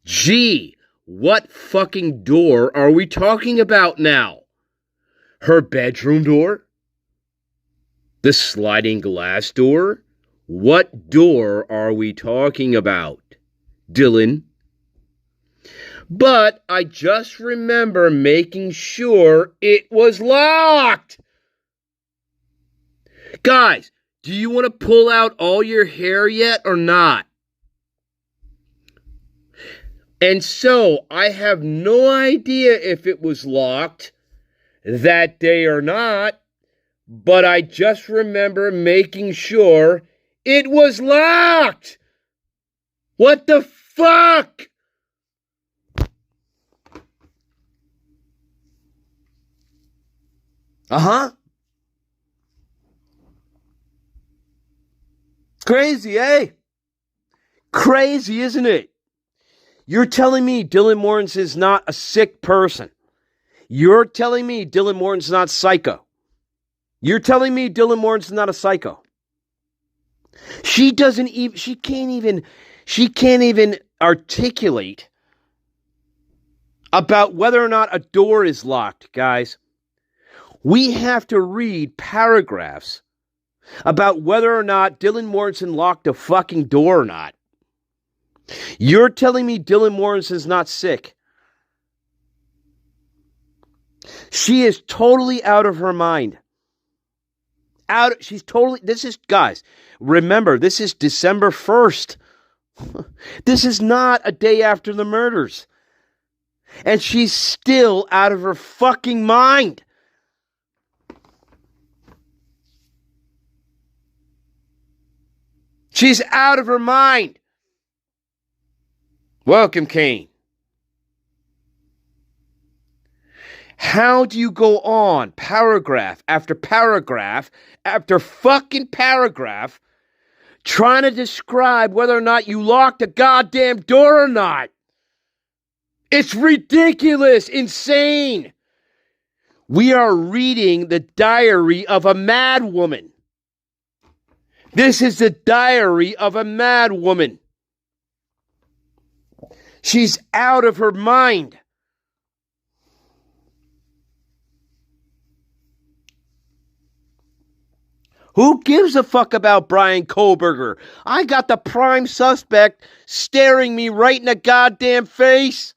Gee, what fucking door are we talking about now? Her bedroom door? The sliding glass door? What door are we talking about, Dylan? But I just remember making sure it was locked. Guys, do you want to pull out all your hair yet or not? And so I have no idea if it was locked that day or not, but I just remember making sure it was locked. What the fuck? Uh-huh. Crazy, eh? Crazy, isn't it? You're telling me Dylan Morton's is not a sick person. You're telling me Dylan Morton's not psycho. You're telling me Dylan Morton's not a psycho. She can't even articulate about whether or not a door is locked, guys. We have to read paragraphs about whether or not Dylan Morrison locked a fucking door or not. You're telling me Dylan Morrison's not sick. She is totally out of her mind. Guys, remember, this is December 1st. This is not a day after the murders. And she's still out of her fucking mind. She's out of her mind. Welcome, Kane. How do you go on paragraph after paragraph after fucking paragraph trying to describe whether or not you locked a goddamn door or not? It's ridiculous, insane. We are reading the diary of a mad woman. This is the diary of a mad woman. She's out of her mind. Who gives a fuck about Brian Kohlberger? I got the prime suspect staring me right in the goddamn face.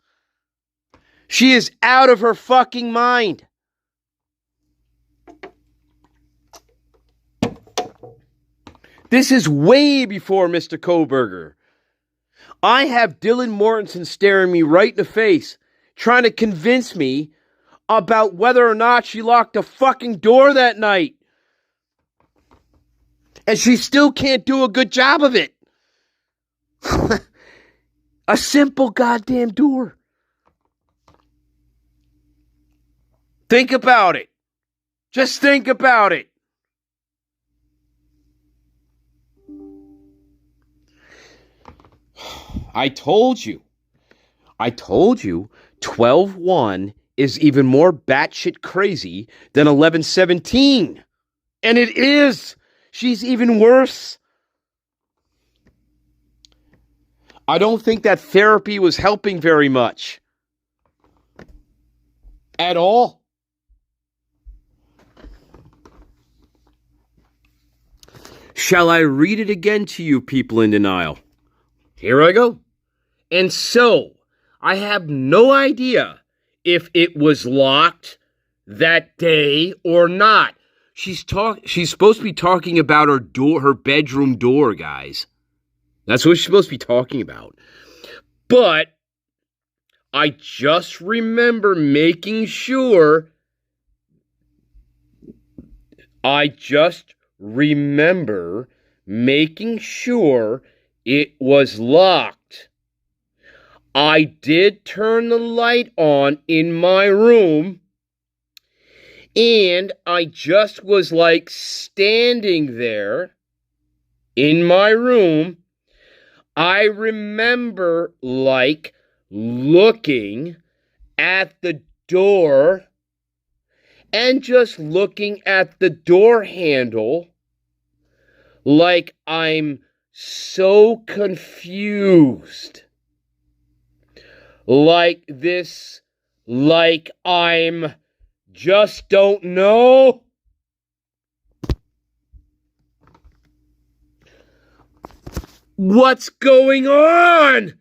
She is out of her fucking mind. This is way before Mr. Kohlberger. I have Dylan Mortensen staring me right in the face, trying to convince me about whether or not she locked a fucking door that night. And she still can't do a good job of it. A simple goddamn door. Think about it. Just think about it. I told you 12-1 is even more batshit crazy than 11-17. And it is. She's even worse. I don't think that therapy was helping very much. At all. Shall I read it again to you people in denial? Here I go. And so, I have no idea if it was locked that day or not. She's supposed to be talking about her door, her bedroom door, guys. That's what she's supposed to be talking about. But I just remember making sure it was locked. I did turn the light on in my room, and I just was like standing there in my room. I remember like looking at the door and just looking at the door handle like I'm so confused. Like I'm just don't know. What's going on?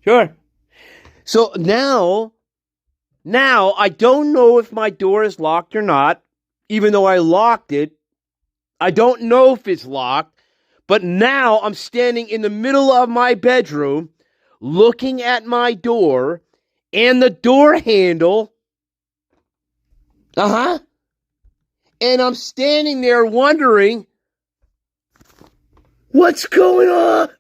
Sure. So now I don't know if my door is locked or not, even though I locked it. I don't know if it's locked, but now I'm standing in the middle of my bedroom, looking at my door and the door handle. And I'm standing there wondering, what's going on?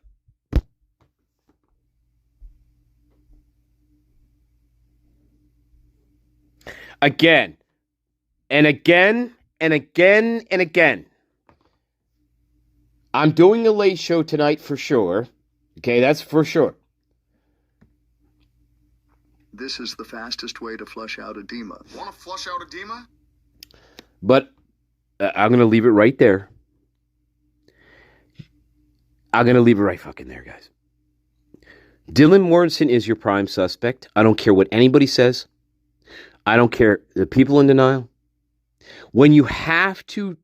Again, and again, and again, and again. I'm doing a late show tonight for sure. Okay, that's for sure. This is the fastest way to flush out edema. Want to flush out edema? But I'm going to leave it right there. I'm going to leave it right fucking there, guys. Dylan Morrison is your prime suspect. I don't care what anybody says. I don't care the people in denial. When you have to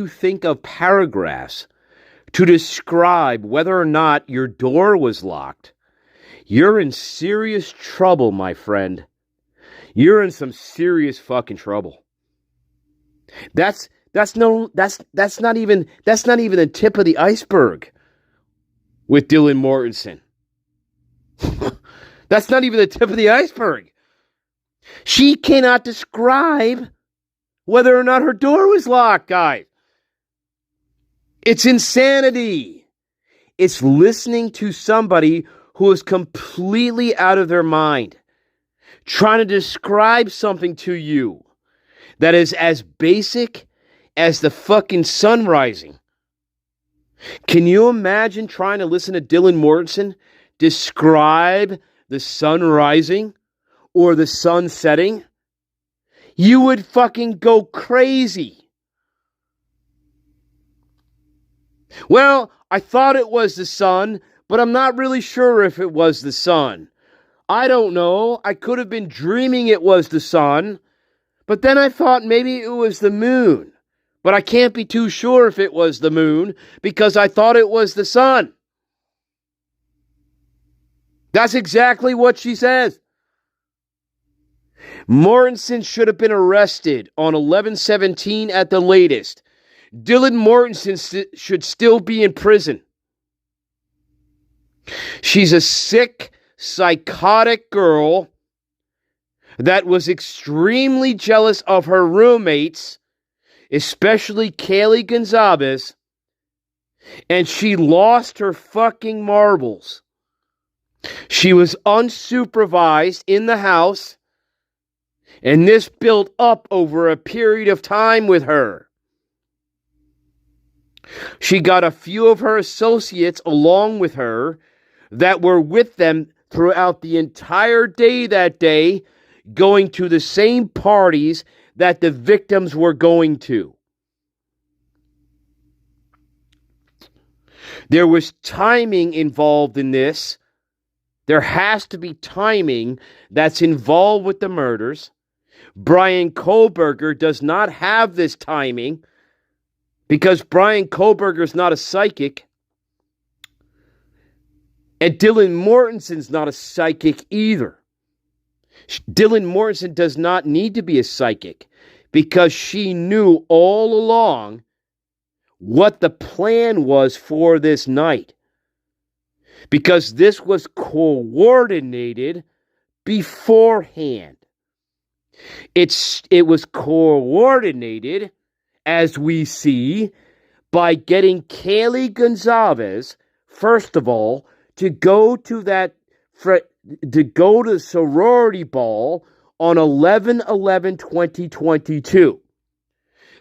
think of paragraphs to describe whether or not your door was locked, you're in serious trouble, my friend. You're in some serious fucking trouble. That's not even the tip of the iceberg with Dylan Morrison. That's not even the tip of the iceberg. She cannot describe whether or not her door was locked, guys. It's insanity. It's listening to somebody who is completely out of their mind, trying to describe something to you that is as basic as the fucking sun rising. Can you imagine trying to listen to Dylan Morrison describe the sun rising or the sun setting? You would fucking go crazy. Well, I thought it was the sun, but I'm not really sure if it was the sun. I don't know. I could have been dreaming it was the sun, but then I thought maybe it was the moon. But I can't be too sure if it was the moon because I thought it was the sun. That's exactly what she says. Morrison should have been arrested on 11/17 at the latest. Dylan Morrison should still be in prison. She's a sick, psychotic girl that was extremely jealous of her roommates, especially Kaylee Gonzalez, and she lost her fucking marbles. She was unsupervised in the house, and this built up over a period of time with her. She got a few of her associates along with her that were with them throughout the entire day that day, going to the same parties that the victims were going to. There was timing involved in this. There has to be timing that's involved with the murders. Brian Kohlberger does not have this timing because Brian Kohlberger is not a psychic. And Dylan Morrison's not a psychic either. Dylan Morrison does not need to be a psychic because she knew all along what the plan was for this night. Because this was coordinated beforehand. It was coordinated, as we see, by getting Kaylee Gonzalez, first of all, to go to the sorority ball on 11/11/2022.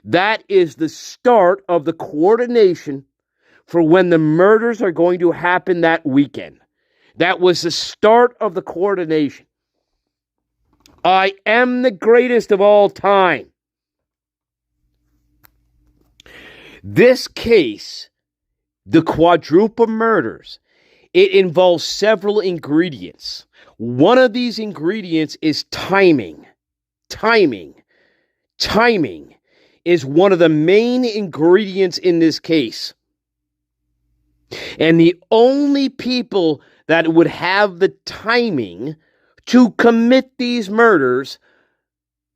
That is the start of the coordination for when the murders are going to happen that weekend. That was the start of the coordination. I am the greatest of all time. This case, the quadruple murders, it involves several ingredients. One of these ingredients is timing. Timing is one of the main ingredients in this case. And the only people that would have the timing to commit these murders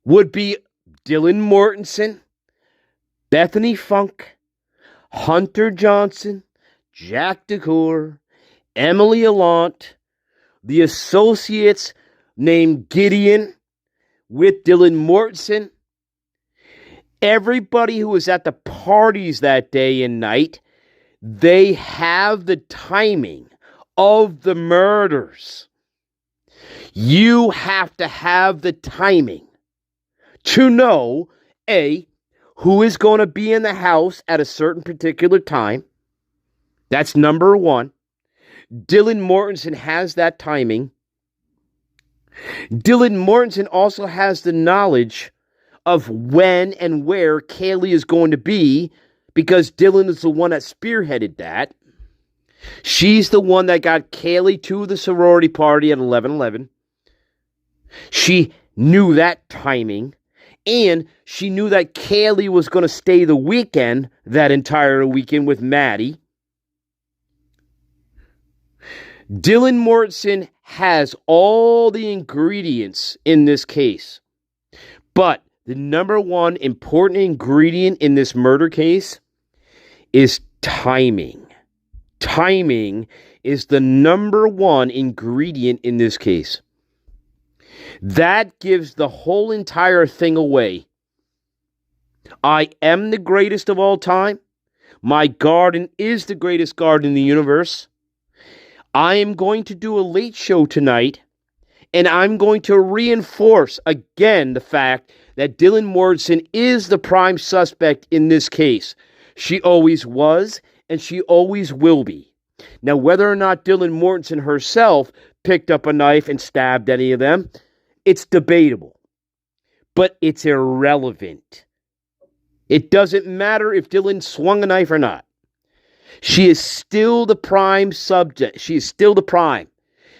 would be Dylan Mortensen, Bethany Funk, Hunter Johnson, Jack DeCoeur, Emily Allant, the associates named Gideon with Dylan Mortensen. Everybody who was at the parties that day and night, they have the timing of the murders. You have to have the timing to know, A, who is going to be in the house at a certain particular time. That's number one. Dylan Mortensen has that timing. Dylan Mortensen also has the knowledge of when and where Kaylee is going to be, because Dylan is the one that spearheaded that. She's the one that got Kaylee to the sorority party at 11:11. She knew that timing, and she knew that Kaylee was going to stay the weekend, that entire weekend, with Maddie. Dylan Mortensen has all the ingredients in this case, but the number one important ingredient in this murder case is timing. Timing is the number one ingredient in this case. That gives the whole entire thing away. I am the greatest of all time. My garden is the greatest garden in the universe. I am going to do a late show tonight, and I'm going to reinforce again the fact that Dylan Mortensen is the prime suspect in this case. She always was, and she always will be. Now, whether or not Dylan Mortensen herself picked up a knife and stabbed any of them, it's debatable. But it's irrelevant. It doesn't matter if Dylan swung a knife or not. She is still the prime subject. She is still the prime.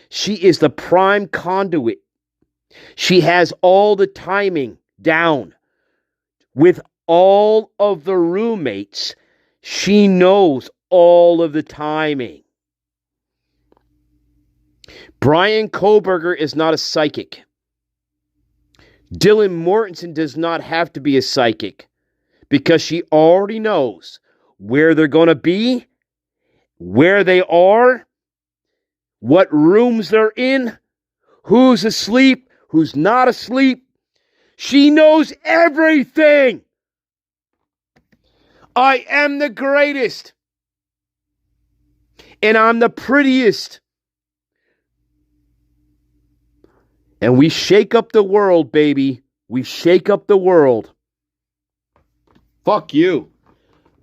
She is the prime conduit. She has all the timing down. With all of the roommates, she knows all of the timing. Brian Koberger is not a psychic. Dylan Mortensen does not have to be a psychic, because she already knows where they're going to be, where they are, what rooms they're in, who's asleep, who's not asleep. She knows everything. I am the greatest. And I'm the prettiest. And we shake up the world, baby. We shake up the world. Fuck you.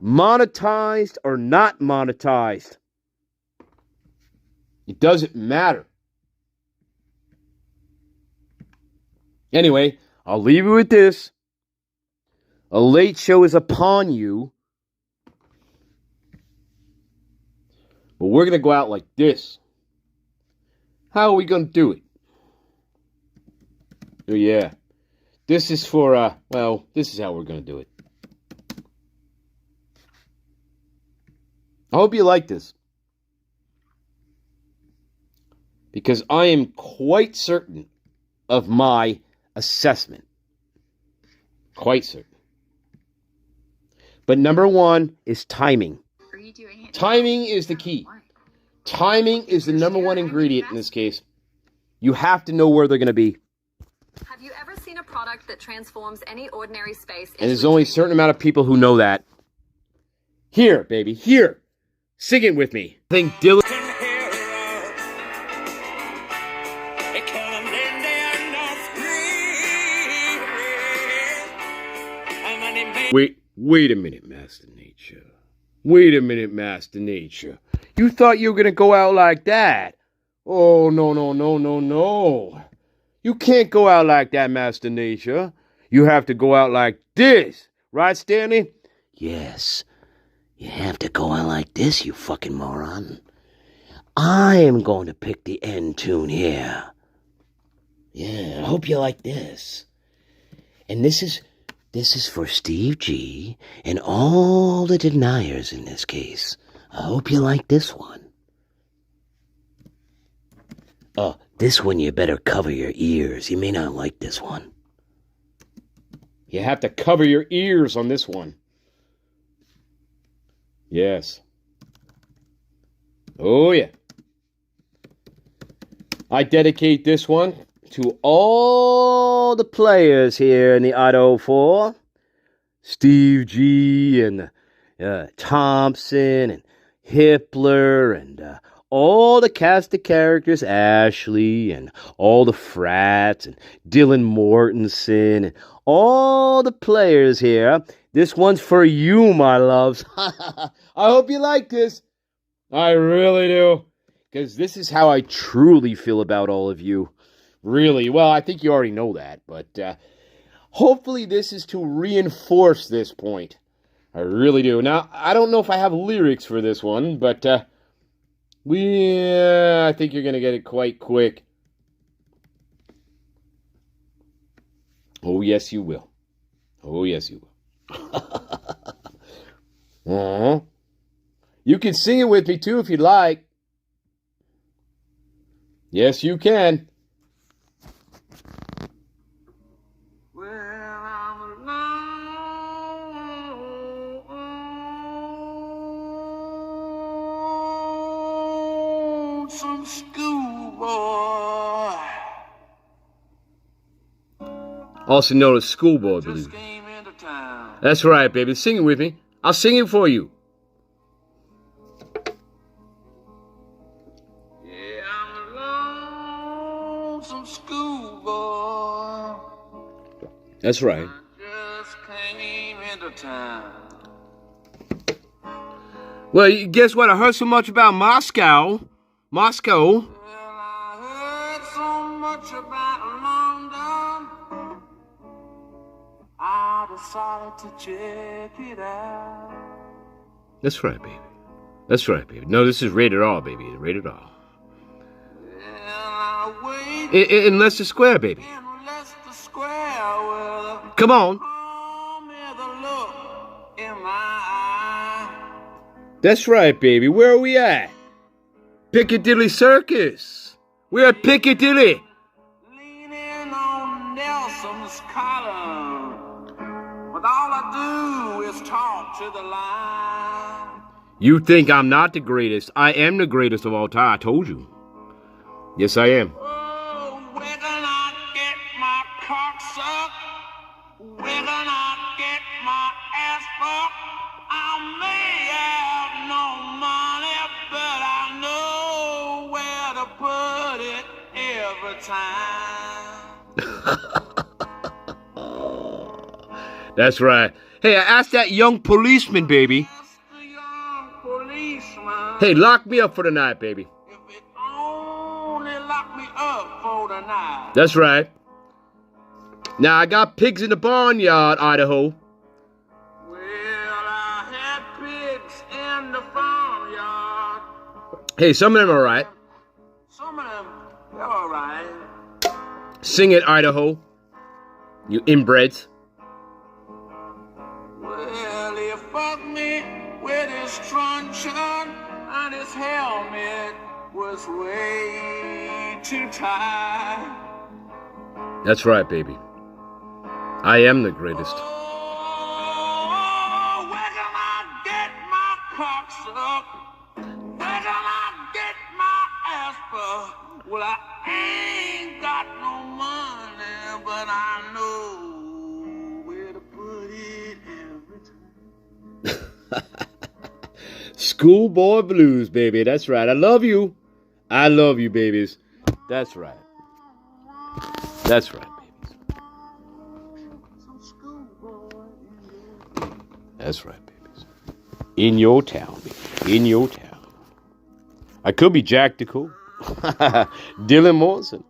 Monetized or not monetized, it doesn't matter. Anyway, I'll leave you with this. A late show is upon you. But we're going to go out like this. How are we going to do it? Oh, yeah. This is for, this is how we're going to do it. I hope you like this. Because I am quite certain of my assessment. Quite certain. But number one is timing. Timing is the key. Timing is the number one ingredient in this case. You have to know where they're going to be. Have you ever seen a product that transforms any ordinary space into And there's only a certain amount of people who know that. Here, baby, here. Sing it with me. I think Dylan... And when he made Wait a minute, Master Nature. Wait a minute, Master Nature. You thought you were gonna go out like that? Oh, no, no, no, no, no. You can't go out like that, Master Nature. You have to go out like this. Right, Stanley? Yes. You have to go out like this, you fucking moron. I am going to pick the end tune here. Yeah, I hope you like this. And this is for Steve G and all the deniers in this case. I hope you like this one. Oh, this one you better cover your ears. You may not like this one. You have to cover your ears on this one. Yes. Oh, yeah. I dedicate this one to all the players here in the Idaho 4. Steve G and Thompson and Hippler and all the cast of characters, Ashley and all the frats and Dylan Mortensen and all the players here. This one's for you, my loves. I hope you like this. I really do. Because this is how I truly feel about all of you. Really. Well, I think you already know that. But hopefully this is to reinforce this point. I really do. Now, I don't know if I have lyrics for this one. But I think you're going to get it quite quick. Oh, yes, you will. Oh, yes, you will. You can sing it with me, too, if you'd like. Yes, you can. Well, I'm alone, some schoolboy. Also known as Schoolboy Blues. That's right, baby. Sing it with me. I'll sing it for you. That's right. Just came into town. Well, guess what? I heard so much about Moscow. Well, I heard so much about London. I decided to check it out. That's right, baby. That's right, baby. No, this is rated R, baby. Rated R. Well, unless it's square, baby. Come on. That's right, baby. Where are we at? Piccadilly Circus. We're at Piccadilly. Leaning on Nelson's collar. But all I do is talk to the line. You think I'm not the greatest. I am the greatest of all time. I told you. Yes, I am. Oh, where can I get my cock sucked? Where can I get my ass fucked? I may have no money, but I know where to put it every time. That's right. Hey, I asked that young policeman, baby. Ask the young policeman. Hey, lock me up for the night, baby. If it only locked me up for the night. That's right. Now, I got pigs in the barnyard, Idaho. Well, I had pigs in the farmyard. Hey, some of them are right. Some of them, they're all right. Sing it, Idaho. You inbreds. Well, he fucked me with his truncheon, and his helmet was way too tight. That's right, baby. I am the greatest. Oh, where can I get my cock sucked? Where can I get my ass fucked? Well, I ain't got no money, but I know where to put it every time. Schoolboy Blues, baby. That's right. I love you. I love you, babies. That's right. That's right, babies. That's right, babies. In your town, baby. In your town. I could be Jack DeCool. Dylan Morrison.